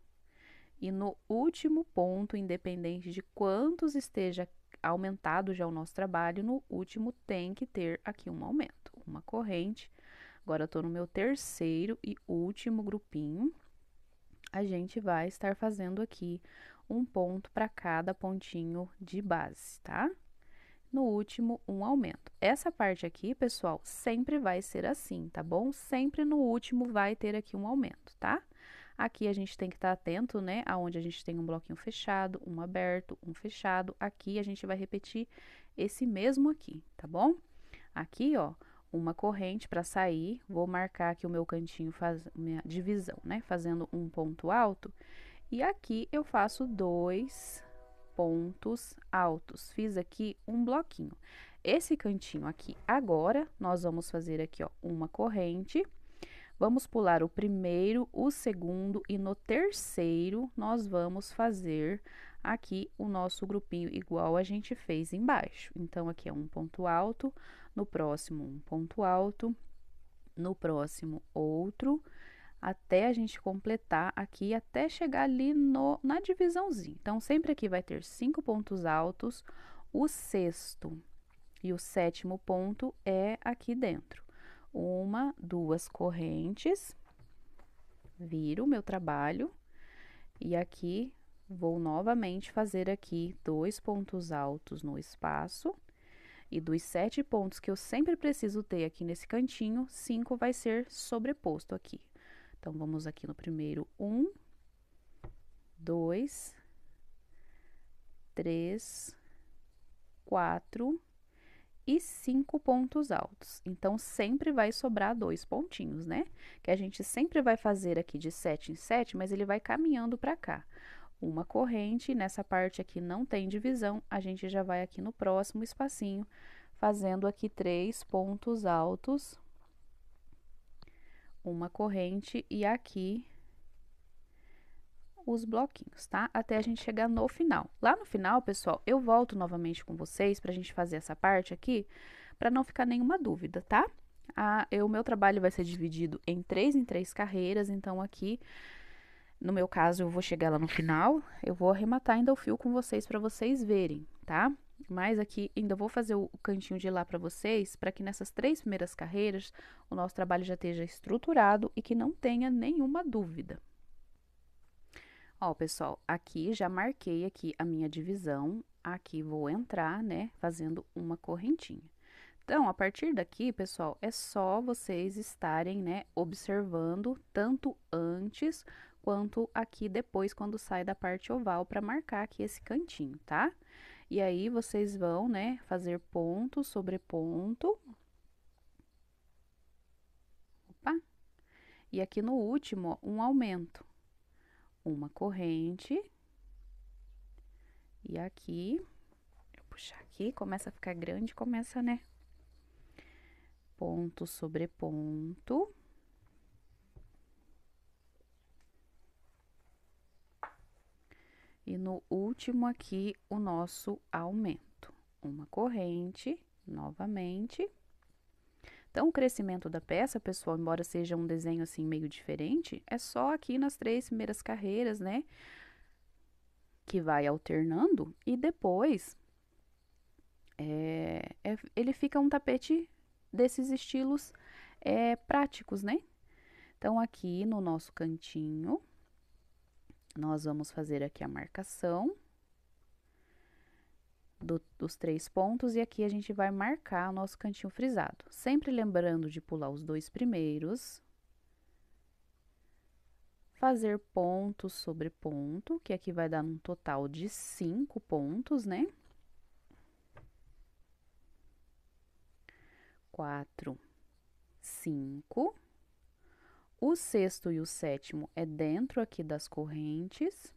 E no último ponto, independente de quantos esteja aumentado já o nosso trabalho, no último tem que ter aqui um aumento, uma corrente. Agora, eu tô no meu terceiro e último grupinho. A gente vai estar fazendo aqui um ponto para cada pontinho de base, tá? No último, um aumento. Essa parte aqui, pessoal, sempre vai ser assim, tá bom? Sempre no último vai ter aqui um aumento, tá? Aqui a gente tem que estar atento, né? Aonde a gente tem um bloquinho fechado, um aberto, um fechado. Aqui a gente vai repetir esse mesmo aqui, tá bom? Aqui, ó, uma corrente para sair. Vou marcar aqui o meu cantinho, minha divisão, né? Fazendo um ponto alto. E aqui eu faço 2 pontos altos. Fiz aqui um bloquinho. Esse cantinho aqui, agora, nós vamos fazer aqui, ó, uma corrente. Vamos pular o primeiro, o segundo e no terceiro nós vamos fazer aqui o nosso grupinho igual a gente fez embaixo. Então, aqui é um ponto alto, no próximo um ponto alto, no próximo outro, até a gente completar aqui, até chegar ali na divisãozinha. Então, sempre aqui vai ter 5 pontos altos, o sexto e o sétimo ponto é aqui dentro. Uma, duas correntes, viro o meu trabalho e aqui vou novamente fazer aqui 2 pontos altos no espaço e dos 7 pontos que eu sempre preciso ter aqui nesse cantinho, 5 vai ser sobreposto aqui. Então, vamos aqui no primeiro, 1, 2, 3, 4 e 5 pontos altos. Então, sempre vai sobrar 2 pontinhos, né? Que a gente sempre vai fazer aqui de 7 em 7, mas ele vai caminhando para cá. Uma corrente, nessa parte aqui não tem divisão, a gente já vai aqui no próximo espacinho, fazendo aqui 3 pontos altos, uma corrente e aqui os bloquinhos, tá? Até a gente chegar no final. Lá no final, pessoal, eu volto novamente com vocês pra gente fazer essa parte aqui, pra não ficar nenhuma dúvida, tá? O meu trabalho vai ser dividido em 3 carreiras, então aqui, no meu caso, eu vou chegar lá no final, eu vou arrematar ainda o fio com vocês pra vocês verem, tá? Mas aqui ainda vou fazer o cantinho de lá pra vocês, pra que nessas 3 primeiras carreiras, o nosso trabalho já esteja estruturado e que não tenha nenhuma dúvida. Ó, pessoal, aqui já marquei aqui a minha divisão, aqui vou entrar, né, fazendo uma correntinha. Então, a partir daqui, pessoal, é só vocês estarem, né, observando tanto antes quanto aqui depois, quando sai da parte oval, para marcar aqui esse cantinho, tá? E aí, vocês vão, né, fazer ponto sobre ponto. Opa! E aqui no último, um aumento. Uma corrente. E aqui, eu puxar aqui, começa a ficar grande, começa, né? Ponto sobre ponto. E no último aqui, o nosso aumento. Uma corrente, novamente. Então, o crescimento da peça, pessoal, embora seja um desenho assim meio diferente, é só aqui nas 3 primeiras carreiras, né? Que vai alternando e depois ele fica um tapete desses estilos práticos, né? Então, aqui no nosso cantinho, nós vamos fazer aqui a marcação dos 3 pontos e aqui a gente vai marcar o nosso cantinho frisado. Sempre lembrando de pular os 2 primeiros. Fazer ponto sobre ponto, que aqui vai dar um total de 5 pontos, né? 4, 5. O sexto e o sétimo é dentro aqui das correntes.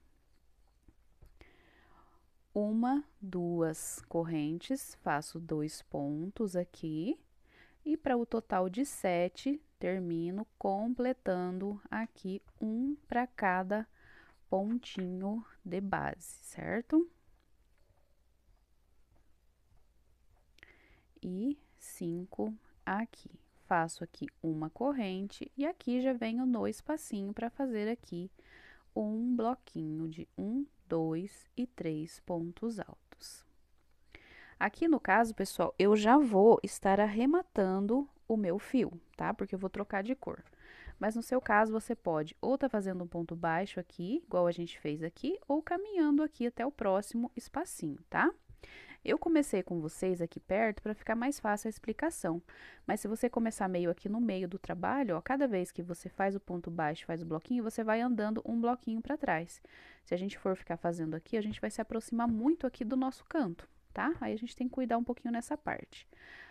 1, 2 correntes, faço 2 pontos aqui. E para o total de 7, termino completando aqui um para cada pontinho de base, certo? E 5 aqui. Faço aqui uma corrente e aqui já venho no espacinho para fazer aqui um bloquinho de 1, 2 e 3 pontos altos. Aqui no caso, pessoal, eu já vou estar arrematando o meu fio, tá? Porque eu vou trocar de cor. Mas no seu caso, você pode ou tá fazendo um ponto baixo aqui, igual a gente fez aqui, ou caminhando aqui até o próximo espacinho, tá? Eu comecei com vocês aqui perto para ficar mais fácil a explicação, mas se você começar meio aqui no meio do trabalho, ó, cada vez que você faz o ponto baixo, faz o bloquinho, você vai andando um bloquinho para trás. Se a gente for ficar fazendo aqui, a gente vai se aproximar muito aqui do nosso canto, tá? Aí a gente tem que cuidar um pouquinho nessa parte.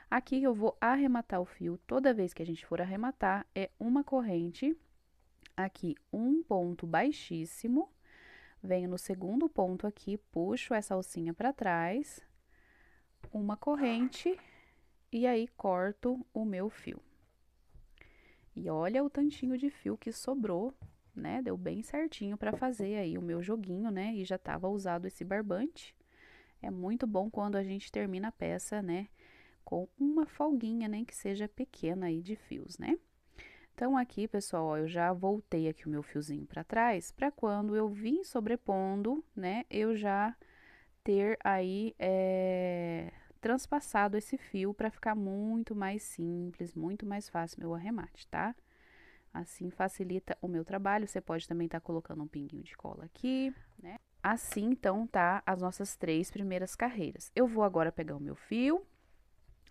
Aqui eu vou arrematar o fio, toda vez que a gente for arrematar, é uma corrente, aqui um ponto baixíssimo, venho no segundo ponto aqui, puxo essa alcinha para trás, uma corrente e aí corto o meu fio. E olha o tantinho de fio que sobrou, né? Deu bem certinho para fazer aí o meu joguinho, né? E já tava usado esse barbante. É muito bom quando a gente termina a peça, né? Com uma folguinha, nem que seja pequena aí de fios, né? Então, aqui, pessoal, ó, eu já voltei aqui o meu fiozinho para trás, para quando eu vim sobrepondo, né? Eu já ter aí transpassado esse fio para ficar muito mais simples, muito mais fácil meu arremate, tá? Assim facilita o meu trabalho. Você pode também estar colocando um pinguinho de cola aqui, né? Assim, então, tá as nossas 3 primeiras carreiras. Eu vou agora pegar o meu fio,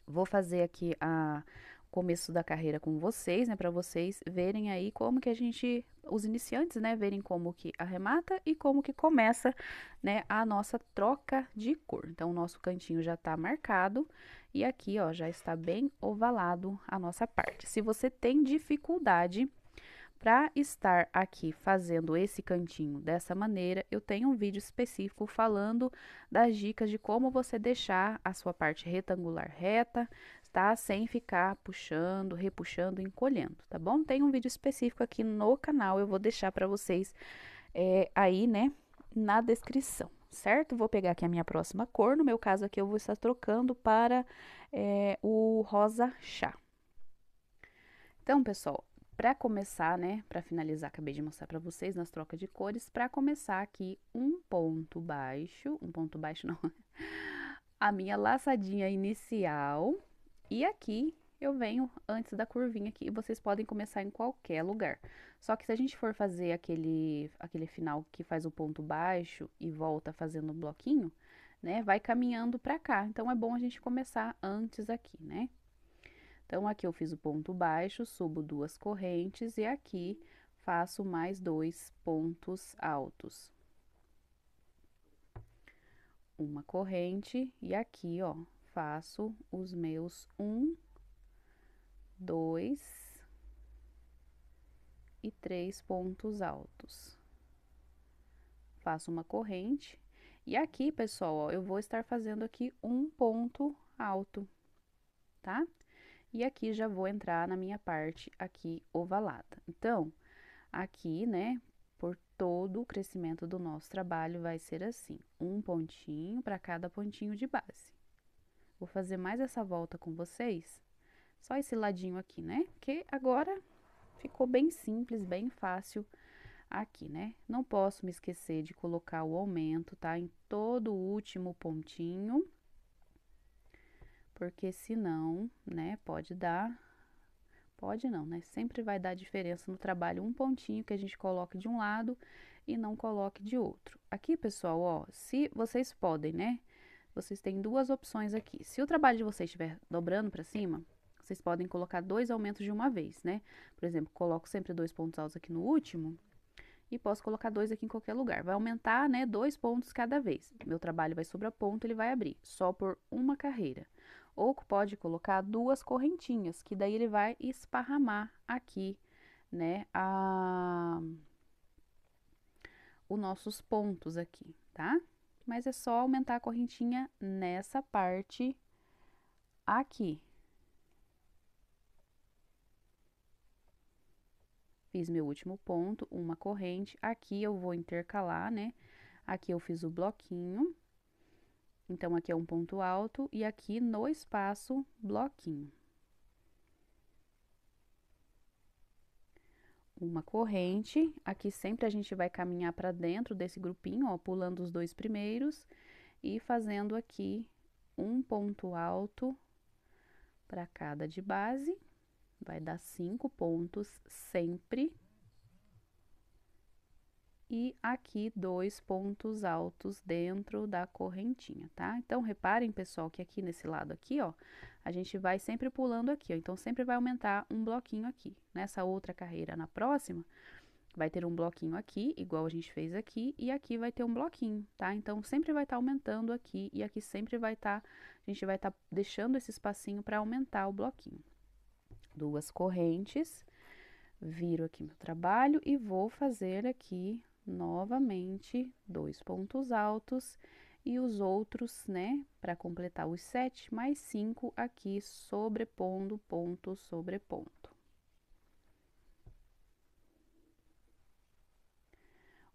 vou fazer aqui o começo da carreira com vocês, né, para vocês verem aí como que a gente, os iniciantes, né, verem como que arremata e como que começa, né, a nossa troca de cor. Então, o nosso cantinho já tá marcado e aqui, ó, já está bem ovalado a nossa parte. Se você tem dificuldade para estar aqui fazendo esse cantinho dessa maneira, eu tenho um vídeo específico falando das dicas de como você deixar a sua parte retangular reta, tá? Sem ficar puxando, repuxando, encolhendo, tá bom? Tem um vídeo específico aqui no canal, eu vou deixar para vocês aí, né, na descrição, certo? Vou pegar aqui a minha próxima cor, no meu caso aqui eu vou estar trocando para o rosa chá. Então, pessoal, para começar, né, para finalizar, acabei de mostrar para vocês nas trocas de cores, para começar aqui um ponto baixo não, a minha laçadinha inicial, e aqui eu venho antes da curvinha aqui, e vocês podem começar em qualquer lugar. Só que se a gente for fazer aquele final que faz o ponto baixo e volta fazendo um bloquinho, né, vai caminhando para cá. Então, é bom a gente começar antes aqui, né? Então, aqui eu fiz o ponto baixo, subo 2 correntes e aqui faço mais 2 pontos altos. Uma corrente, e aqui, ó, faço os meus 1, 2 e 3 pontos altos. Faço uma corrente, e aqui, pessoal, ó, eu vou estar fazendo aqui um ponto alto, tá? E aqui já vou entrar na minha parte aqui ovalada. Então, aqui, né, por todo o crescimento do nosso trabalho vai ser assim, um pontinho para cada pontinho de base. Vou fazer mais essa volta com vocês, só esse ladinho aqui, né? Porque agora ficou bem simples, bem fácil aqui, né? Não posso me esquecer de colocar o aumento, tá? Em todo o último pontinho, porque senão, né, pode não, né? Sempre vai dar diferença no trabalho, um pontinho que a gente coloque de um lado e não coloque de outro. Aqui, pessoal, ó, se vocês podem, né? Vocês têm duas opções aqui. Se o trabalho de vocês estiver dobrando para cima, vocês podem colocar 2 aumentos de uma vez, né? Por exemplo, coloco sempre 2 pontos altos aqui no último e posso colocar 2 aqui em qualquer lugar. Vai aumentar, né, 2 pontos cada vez. Meu trabalho vai sobrar ponto, ele vai abrir, só por uma carreira. Ou pode colocar 2 correntinhas, que daí ele vai esparramar aqui, né, os nossos pontos aqui, tá? Mas é só aumentar a correntinha nessa parte aqui. Fiz meu último ponto, uma corrente, aqui eu vou intercalar, né? Aqui eu fiz o bloquinho, então aqui é um ponto alto e aqui no espaço, bloquinho. Uma corrente, aqui sempre a gente vai caminhar para dentro desse grupinho, ó, pulando os 2 primeiros e fazendo aqui um ponto alto para cada de base. Vai dar 5 pontos sempre. E aqui 2 pontos altos dentro da correntinha, tá? Então, reparem, pessoal, que aqui nesse lado aqui, ó, a gente vai sempre pulando aqui, ó. Então, sempre vai aumentar um bloquinho aqui. Nessa outra carreira, na próxima, vai ter um bloquinho aqui, igual a gente fez aqui, e aqui vai ter um bloquinho, tá? Então, sempre vai estar aumentando aqui, e aqui sempre vai estar, a gente vai estar deixando esse espacinho para aumentar o bloquinho. 2 correntes, viro aqui meu trabalho e vou fazer aqui novamente 2 pontos altos e os outros, né, para completar os 7 mais 5 aqui sobrepondo, ponto sobre ponto.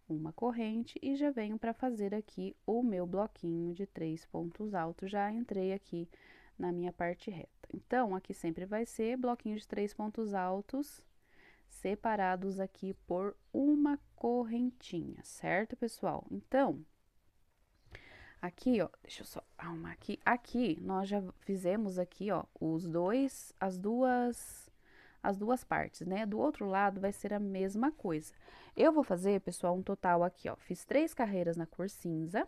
Uma corrente e já venho para fazer aqui o meu bloquinho de 3 pontos altos, já entrei aqui na minha parte reta. Então, aqui sempre vai ser bloquinho de 3 pontos altos, separados aqui por uma correntinha, certo, pessoal? Então, aqui, ó, deixa eu só arrumar aqui. Aqui, nós já fizemos aqui, ó, as duas partes, né? Do outro lado vai ser a mesma coisa. Eu vou fazer, pessoal, um total aqui, ó. Fiz 3 carreiras na cor cinza,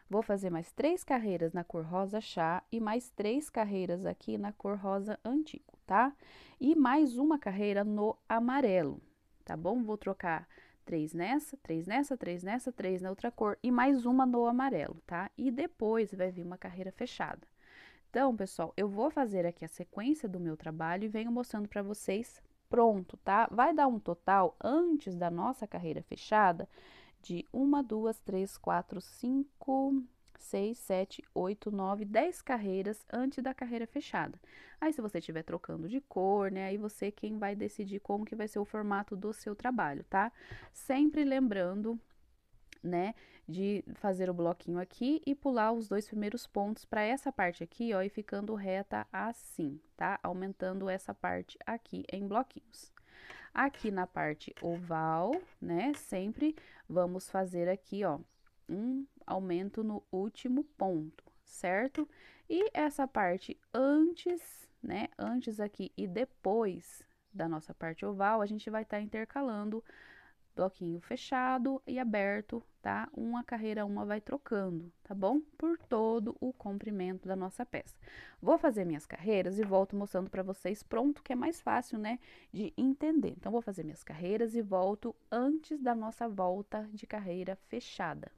vou fazer mais 3 carreiras na cor rosa chá e mais 3 carreiras aqui na cor rosa antigo, tá? E mais uma carreira no amarelo, tá bom? Vou trocar 3 nessa, 3 nessa, 3 nessa, 3 na outra cor e mais uma no amarelo, tá? E depois vai vir uma carreira fechada. Então, pessoal, eu vou fazer aqui a sequência do meu trabalho e venho mostrando para vocês pronto, tá? Vai dar um total, antes da nossa carreira fechada, de 1, 2, 3, 4, 5, 6, 7, 8, 9, 10 carreiras antes da carreira fechada. Aí, se você estiver trocando de cor, né, aí você quem vai decidir como que vai ser o formato do seu trabalho, tá? Sempre lembrando, né, de fazer o bloquinho aqui e pular os 2 primeiros pontos para essa parte aqui, ó, e ficando reta assim, tá? Aumentando essa parte aqui em bloquinhos. Aqui na parte oval, né, sempre vamos fazer aqui, ó, um aumento no último ponto, certo? E essa parte antes, né, antes aqui e depois da nossa parte oval, a gente vai estar intercalando bloquinho fechado e aberto, tá? Uma carreira, uma vai trocando, tá bom? Por todo o comprimento da nossa peça. Vou fazer minhas carreiras e volto mostrando para vocês pronto, que é mais fácil, né, de entender. Então, vou fazer minhas carreiras e volto antes da nossa volta de carreira fechada.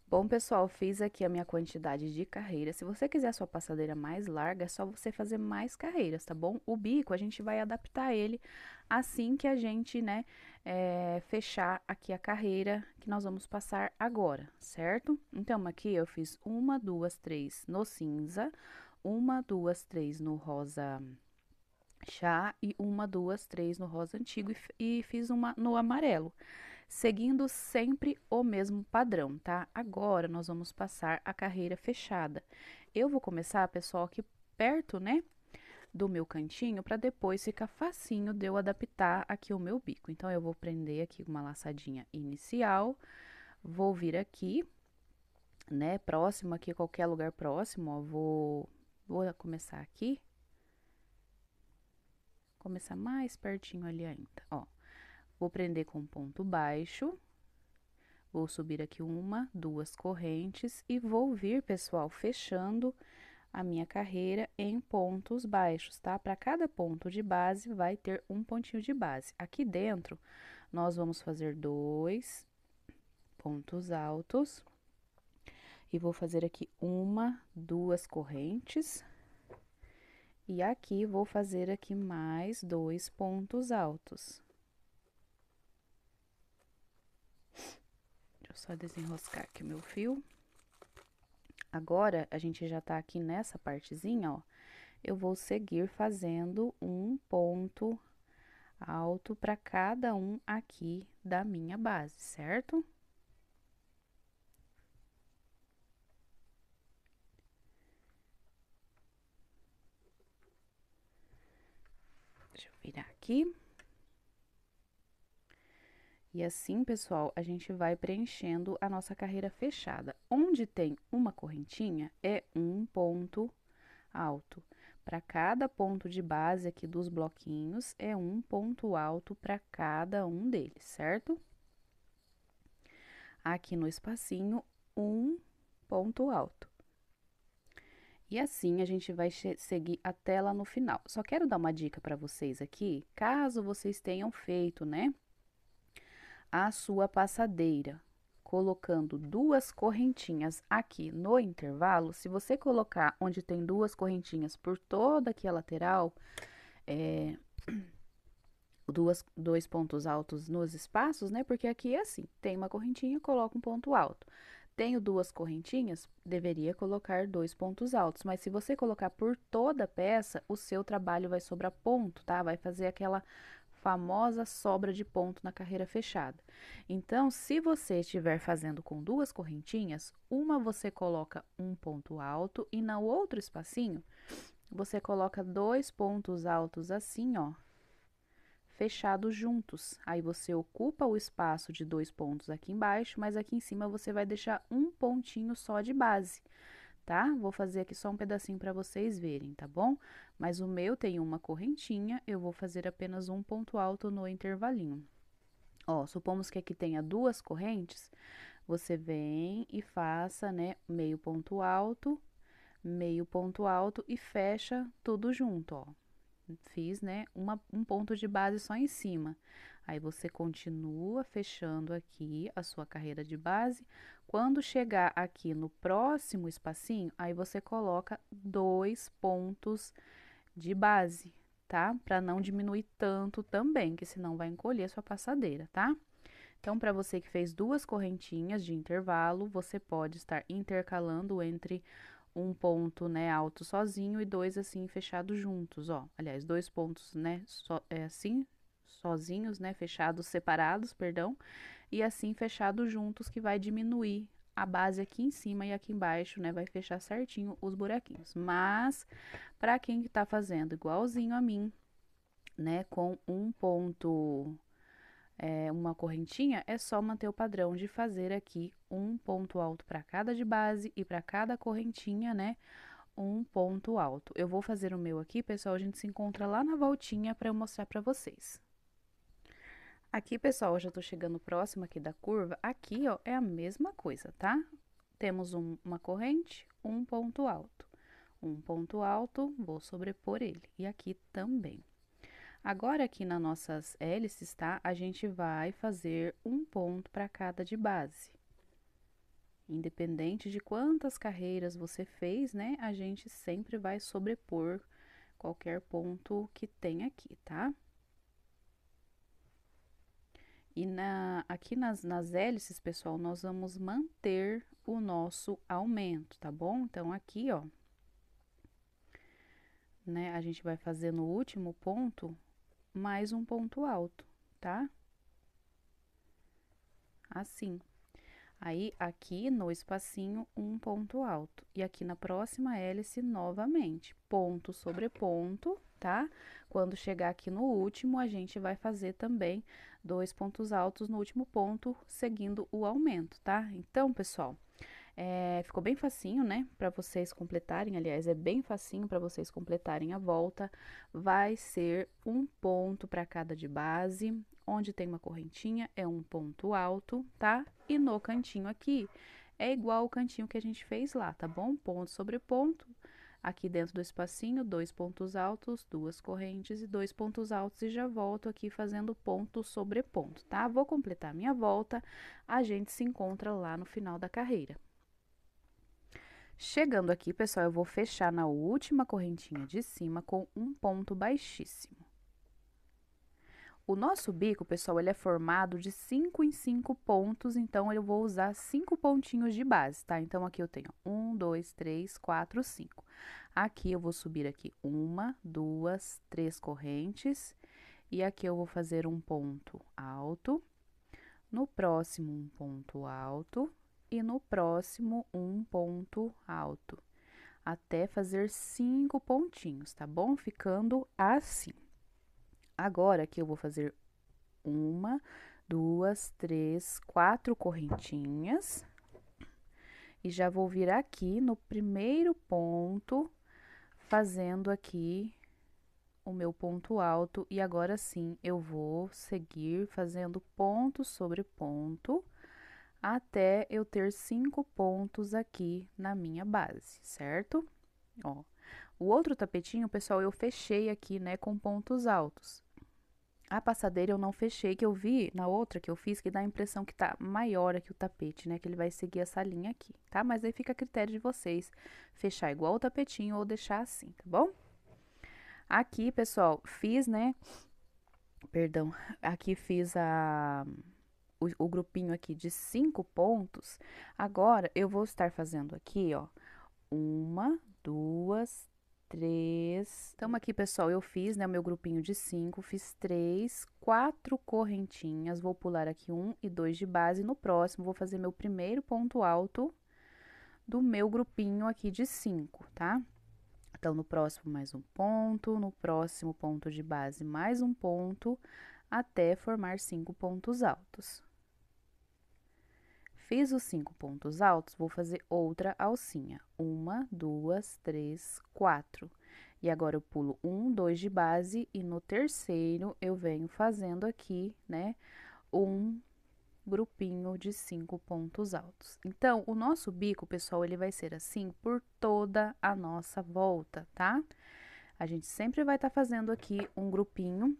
Bom, pessoal, fiz aqui a minha quantidade de carreiras. Se você quiser a sua passadeira mais larga, é só você fazer mais carreiras, tá bom? O bico, a gente vai adaptar ele assim que a gente, né, fechar aqui a carreira que nós vamos passar agora, certo? Então, aqui eu fiz 1, 2, 3 no cinza, 1, 2, 3 no rosa chá e 1, 2, 3 no rosa antigo e fiz uma no amarelo, seguindo sempre o mesmo padrão, tá? Agora, nós vamos passar a carreira fechada. Eu vou começar, pessoal, aqui perto, né, do meu cantinho, para depois ficar facinho de eu adaptar aqui o meu bico. Então, eu vou prender aqui uma laçadinha inicial, vou vir aqui, né, próximo aqui, qualquer lugar próximo, ó, vou começar aqui. Começar mais pertinho ali ainda, ó. Vou prender com ponto baixo, vou subir aqui 1, 2 correntes e vou vir, pessoal, fechando a minha carreira em pontos baixos, tá? Para cada ponto de base, vai ter um pontinho de base. Aqui dentro, nós vamos fazer 2 pontos altos e vou fazer aqui 1, 2 correntes. E aqui, vou fazer aqui mais 2 pontos altos. Deixa eu só desenroscar aqui meu fio. Agora, a gente já tá aqui nessa partezinha, ó. Eu vou seguir fazendo um ponto alto para cada um aqui da minha base, certo? Deixa eu virar aqui. E assim, pessoal, a gente vai preenchendo a nossa carreira fechada. Onde tem uma correntinha, é um ponto alto. Para cada ponto de base aqui dos bloquinhos, é um ponto alto para cada um deles, certo? Aqui no espacinho, um ponto alto. E assim, a gente vai seguir até lá no final. Só quero dar uma dica para vocês aqui, caso vocês tenham feito, né, a sua passadeira, colocando 2 correntinhas aqui no intervalo. Se você colocar onde tem 2 correntinhas por toda aqui a lateral, dois pontos altos nos espaços, né? Porque aqui é assim, tem uma correntinha, coloca um ponto alto. Tenho 2 correntinhas, deveria colocar 2 pontos altos, mas se você colocar por toda a peça, o seu trabalho vai sobrar ponto, tá? Vai fazer aquela famosa sobra de ponto na carreira fechada. Então, se você estiver fazendo com 2 correntinhas, uma você coloca um ponto alto e no outro espacinho, você coloca 2 pontos altos assim, ó, fechados juntos. Aí, você ocupa o espaço de 2 pontos aqui embaixo, mas aqui em cima você vai deixar um pontinho só de base, tá? Vou fazer aqui só um pedacinho para vocês verem, tá bom? Mas o meu tem uma correntinha, eu vou fazer apenas um ponto alto no intervalinho. Ó, supomos que aqui tenha 2 correntes, você vem e faça, né, meio ponto alto e fecha tudo junto, ó. Fiz, né, um ponto de base só em cima. Aí, você continua fechando aqui a sua carreira de base. Quando chegar aqui no próximo espacinho, aí você coloca 2 pontos de base, tá? Para não diminuir tanto também, que senão vai encolher a sua passadeira, tá? Então, para você que fez 2 correntinhas de intervalo, você pode estar intercalando entre um ponto, né, alto sozinho e 2 assim fechados juntos, ó. Aliás, 2 pontos, né, assim, sozinhos, né, fechados, separados, perdão, e assim fechados juntos, que vai diminuir a base aqui em cima e aqui embaixo, né, vai fechar certinho os buraquinhos. Mas, para quem tá fazendo igualzinho a mim, né, com um ponto, uma correntinha, é só manter o padrão de fazer aqui um ponto alto para cada de base e para cada correntinha, né, um ponto alto. Eu vou fazer o meu aqui, pessoal, a gente se encontra lá na voltinha para eu mostrar para vocês. Aqui, pessoal, eu já tô chegando próximo aqui da curva. Aqui, ó, é a mesma coisa, tá? Temos uma corrente, um ponto alto. Um ponto alto, vou sobrepor ele. E aqui também. Agora, aqui nas nossas hélices, tá? A gente vai fazer um ponto para cada de base. Independente de quantas carreiras você fez, né? A gente sempre vai sobrepor qualquer ponto que tem aqui, tá? E aqui nas hélices, pessoal, nós vamos manter o nosso aumento, tá bom? Então, aqui, ó, né, a gente vai fazer no último ponto mais um ponto alto, tá? Assim. Aí, aqui no espacinho, um ponto alto. E aqui na próxima hélice, novamente, ponto sobre ponto, tá? Quando chegar aqui no último, a gente vai fazer também 2 pontos altos no último ponto, seguindo o aumento, tá? Então, pessoal, ficou bem facinho, né? Para vocês completarem, aliás, é bem facinho para vocês completarem a volta. Vai ser um ponto para cada de base. Onde tem uma correntinha, é um ponto alto, tá? E no cantinho aqui, é igual o cantinho que a gente fez lá, tá bom? Ponto sobre ponto. Aqui dentro do espacinho, 2 pontos altos, 2 correntes e 2 pontos altos. E já volto aqui fazendo ponto sobre ponto, tá? Vou completar minha volta, a gente se encontra lá no final da carreira. Chegando aqui, pessoal, eu vou fechar na última correntinha de cima com um ponto baixíssimo. O nosso bico, pessoal, ele é formado de 5 em 5 pontos, então eu vou usar 5 pontinhos de base, tá? Então, aqui eu tenho 1, 2, 3, 4, 5. Aqui eu vou subir aqui 1, 2, 3 correntes, e aqui eu vou fazer um ponto alto, no próximo um ponto alto, e no próximo um ponto alto, até fazer 5 pontinhos, tá bom? Ficando assim. Agora, aqui eu vou fazer 1, 2, 3, 4 correntinhas. E já vou vir aqui no primeiro ponto, fazendo aqui o meu ponto alto. E agora sim, eu vou seguir fazendo ponto sobre ponto, até eu ter 5 pontos aqui na minha base, certo? Ó, o outro tapetinho, pessoal, eu fechei aqui, né, com pontos altos. A passadeira eu não fechei, que eu vi na outra que eu fiz, que dá a impressão que tá maior aqui o tapete, né? Que ele vai seguir essa linha aqui, tá? Mas aí fica a critério de vocês, fechar igual o tapetinho ou deixar assim, tá bom? Aqui, pessoal, fiz, né? Perdão, aqui fiz o grupinho aqui de 5 pontos. Agora, eu vou estar fazendo aqui, ó, 1, 2, 3. Então, aqui, pessoal, eu fiz, né, o meu grupinho de 5, fiz 3, 4 correntinhas, vou pular aqui 1 e 2 de base. No próximo, vou fazer meu primeiro ponto alto do meu grupinho aqui de 5, tá? Então, no próximo, mais um ponto, no próximo ponto de base, mais um ponto, até formar 5 pontos altos. Fiz os 5 pontos altos, vou fazer outra alcinha. 1, 2, 3, 4. E agora eu pulo 1, 2 de base e no terceiro eu venho fazendo aqui, né, um grupinho de 5 pontos altos. Então, o nosso bico, pessoal, ele vai ser assim por toda a nossa volta, tá? A gente sempre vai estar fazendo aqui um grupinho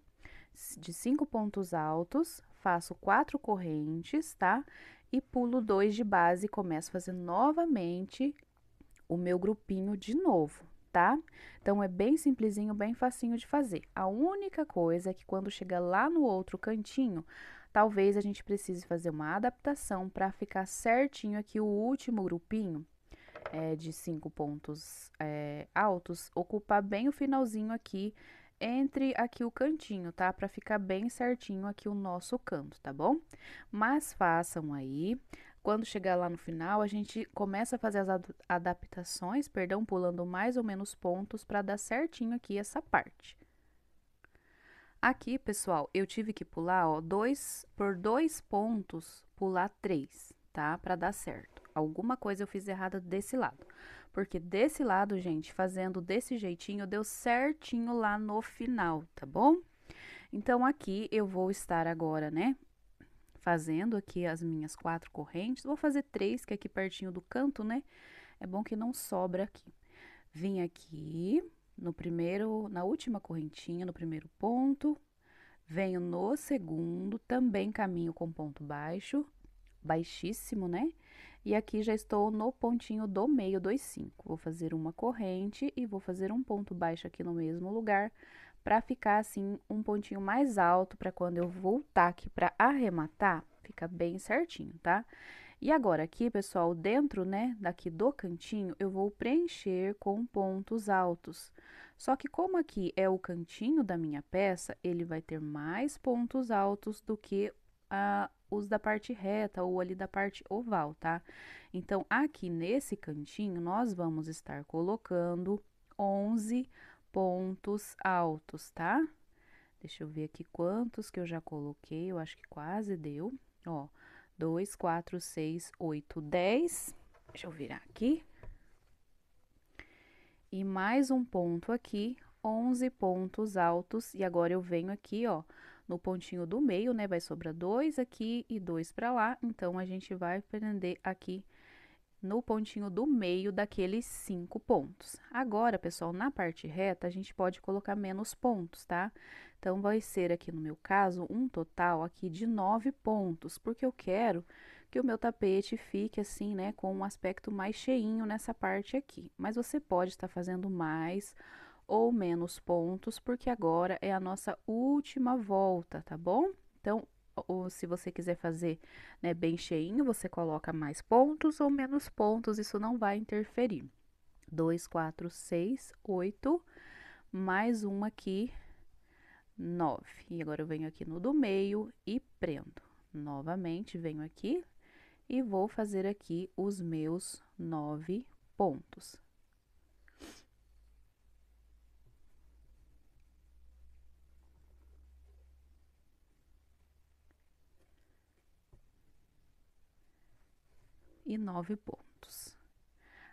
de 5 pontos altos, faço 4 correntes, tá? E pulo 2 de base e começo a fazer novamente o meu grupinho de novo, tá? Então, é bem simplesinho, bem facinho de fazer. A única coisa é que quando chegar lá no outro cantinho, talvez a gente precise fazer uma adaptação para ficar certinho aqui o último grupinho de 5 pontos altos, ocupar bem o finalzinho aqui, entre aqui o cantinho, tá? Para ficar bem certinho aqui o nosso canto, tá bom? Mas façam aí. Quando chegar lá no final, a gente começa a fazer as adaptações, perdão, pulando mais ou menos pontos para dar certinho aqui essa parte. Aqui, pessoal, eu tive que pular, ó, por 2 pontos, pular 3, tá? Para dar certo. Alguma coisa eu fiz errada desse lado. Porque desse lado, gente, fazendo desse jeitinho, deu certinho lá no final, tá bom? Então, aqui eu vou estar agora, né, fazendo aqui as minhas 4 correntes. Vou fazer 3, que é aqui pertinho do canto, né? É bom que não sobra aqui. Vim aqui na última correntinha, no primeiro ponto, venho no segundo, também caminho com ponto baixo, baixíssimo, né? E aqui já estou no pontinho do meio dos 5. Vou fazer uma corrente e vou fazer um ponto baixo aqui no mesmo lugar, para ficar assim um pontinho mais alto, para quando eu voltar aqui para arrematar, fica bem certinho, tá? E agora aqui, pessoal, dentro, né, daqui do cantinho, eu vou preencher com pontos altos. Só que como aqui é o cantinho da minha peça, ele vai ter mais pontos altos do que os da parte reta ou ali da parte oval, tá? Então, aqui nesse cantinho, nós vamos estar colocando 11 pontos altos, tá? Deixa eu ver aqui quantos que eu já coloquei, eu acho que quase deu, ó. 2, 4, 6, 8, 10. Deixa eu virar aqui. E mais um ponto aqui, 11 pontos altos. E agora eu venho aqui, ó, no pontinho do meio, né? Vai sobrar 2 aqui e 2 pra lá. Então, a gente vai prender aqui no pontinho do meio daqueles 5 pontos. Agora, pessoal, na parte reta, a gente pode colocar menos pontos, tá? Então, vai ser aqui no meu caso, um total aqui de 9 pontos, porque eu quero que o meu tapete fique assim, né, com um aspecto mais cheinho nessa parte aqui. Mas você pode estar fazendo mais ou menos pontos, porque agora é a nossa última volta, tá bom? Então, ou se você quiser fazer, né, bem cheinho, você coloca mais pontos ou menos pontos, isso não vai interferir. 2, 4, 6, 8, mais um aqui, 9. E agora eu venho aqui no do meio e prendo. Novamente, venho aqui e vou fazer aqui os meus 9 pontos. E 9 pontos.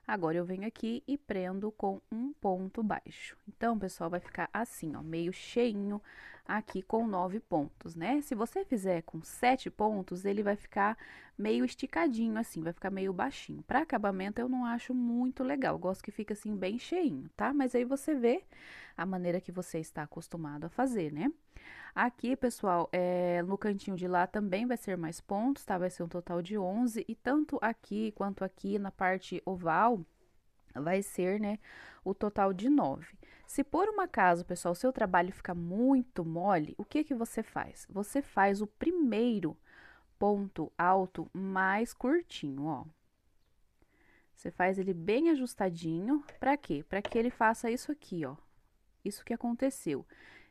Agora, eu venho aqui e prendo com um ponto baixo. Então, pessoal, vai ficar assim, ó, meio cheinho aqui com 9 pontos, né? Se você fizer com 7 pontos, ele vai ficar meio esticadinho assim, vai ficar meio baixinho. Para acabamento, eu não acho muito legal, eu gosto que fique assim bem cheinho, tá? Mas aí você vê a maneira que você está acostumado a fazer, né? Aqui, pessoal, no cantinho de lá também vai ser mais pontos, tá? Vai ser um total de 11, e tanto aqui quanto aqui na parte oval, vai ser, né, o total de 9. Se por um acaso, pessoal, o seu trabalho fica muito mole, o que que você faz? Você faz o primeiro ponto alto mais curtinho, ó. Você faz ele bem ajustadinho, pra quê? Pra que ele faça isso aqui, ó. Isso que aconteceu.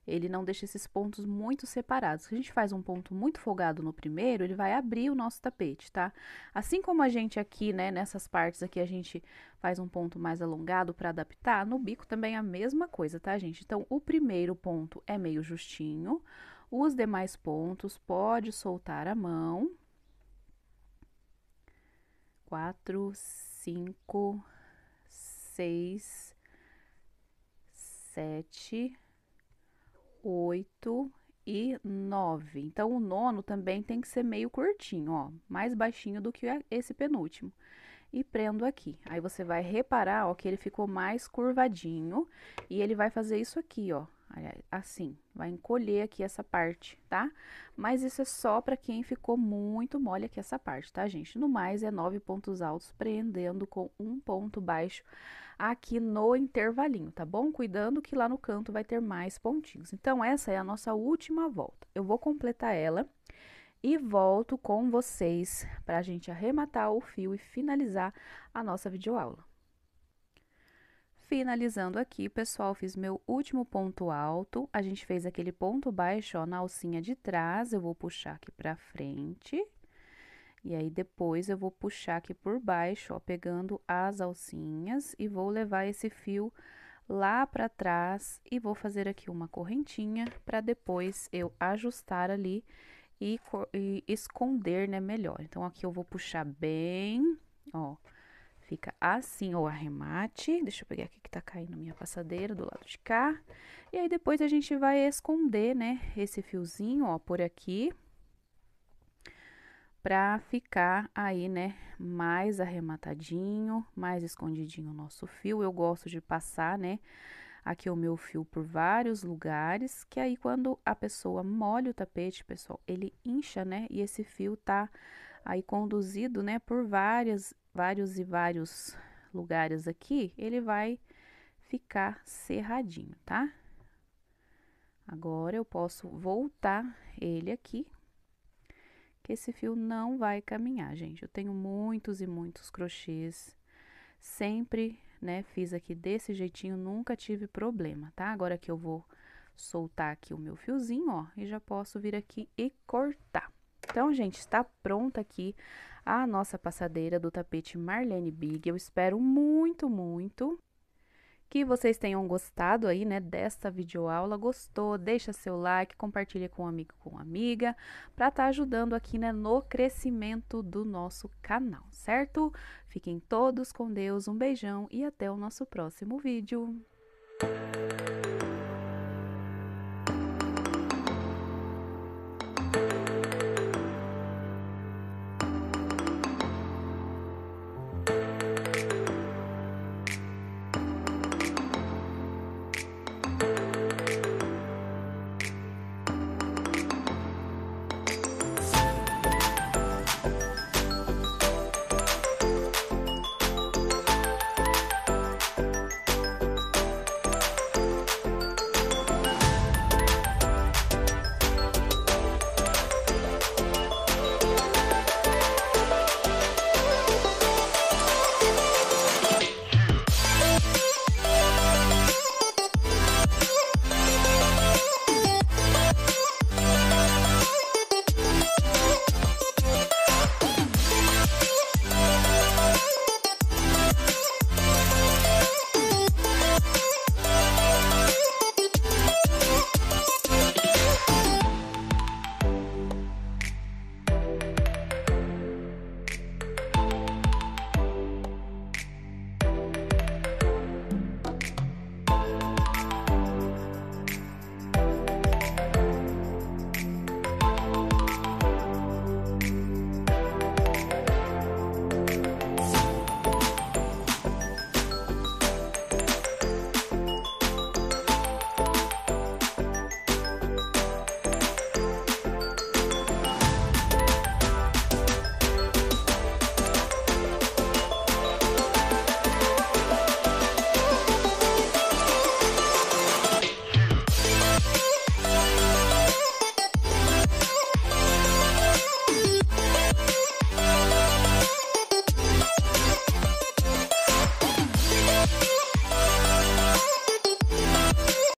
Ele não deixa esses pontos muito separados. Se a gente faz um ponto muito folgado no primeiro, ele vai abrir o nosso tapete, tá? Assim como a gente aqui, né, nessas partes aqui, a gente faz um ponto mais alongado para adaptar, no bico também é a mesma coisa, tá, gente? Então, o primeiro ponto é meio justinho, os demais pontos pode soltar a mão. 4, 5, 6, 7, 8 e 9. Então, o nono também tem que ser meio curtinho, ó, mais baixinho do que esse penúltimo. E prendo aqui. Aí, você vai reparar, ó, que ele ficou mais curvadinho, e ele vai fazer isso aqui, ó, assim, vai encolher aqui essa parte, tá? Mas isso é só para quem ficou muito mole aqui essa parte, tá, gente? No mais, é 9 pontos altos, prendendo com um ponto baixo aqui no intervalinho, tá bom? Cuidando que lá no canto vai ter mais pontinhos. Então, essa é a nossa última volta. Eu vou completar ela e volto com vocês para a gente arrematar o fio e finalizar a nossa videoaula. Finalizando aqui, pessoal, fiz meu último ponto alto. A gente fez aquele ponto baixo, ó, na alcinha de trás. Eu vou puxar aqui pra frente. E aí, depois, eu vou puxar aqui por baixo, ó, pegando as alcinhas, e vou levar esse fio lá pra trás e vou fazer aqui uma correntinha para depois eu ajustar ali e esconder, né, melhor. Então, aqui eu vou puxar bem, ó, Fica assim o arremate. Deixa eu pegar aqui que tá caindo minha passadeira do lado de cá. E aí, depois a gente vai esconder, né, esse fiozinho, ó, por aqui. Pra ficar aí, né, mais arrematadinho, mais escondidinho o nosso fio. Eu gosto de passar, né, aqui o meu fio por vários lugares, que aí quando a pessoa molha o tapete, pessoal, ele incha, né, e esse fio tá aí conduzido, né, por vários lugares aqui, ele vai ficar cerradinho, tá? Agora eu posso voltar ele aqui, que esse fio não vai caminhar, gente. Eu tenho muitos e muitos crochês, sempre, né, fiz aqui desse jeitinho, nunca tive problema, tá? Agora que eu vou soltar aqui o meu fiozinho, ó, e já posso vir aqui e cortar. Então, gente, está pronta aqui a nossa passadeira do tapete Marlene Big. Eu espero muito, muito que vocês tenham gostado aí, né, desta videoaula. Gostou? Deixa seu like, compartilha com um amigo, com uma amiga, para estar ajudando aqui, né, no crescimento do nosso canal, certo? Fiquem todos com Deus, um beijão e até o nosso próximo vídeo.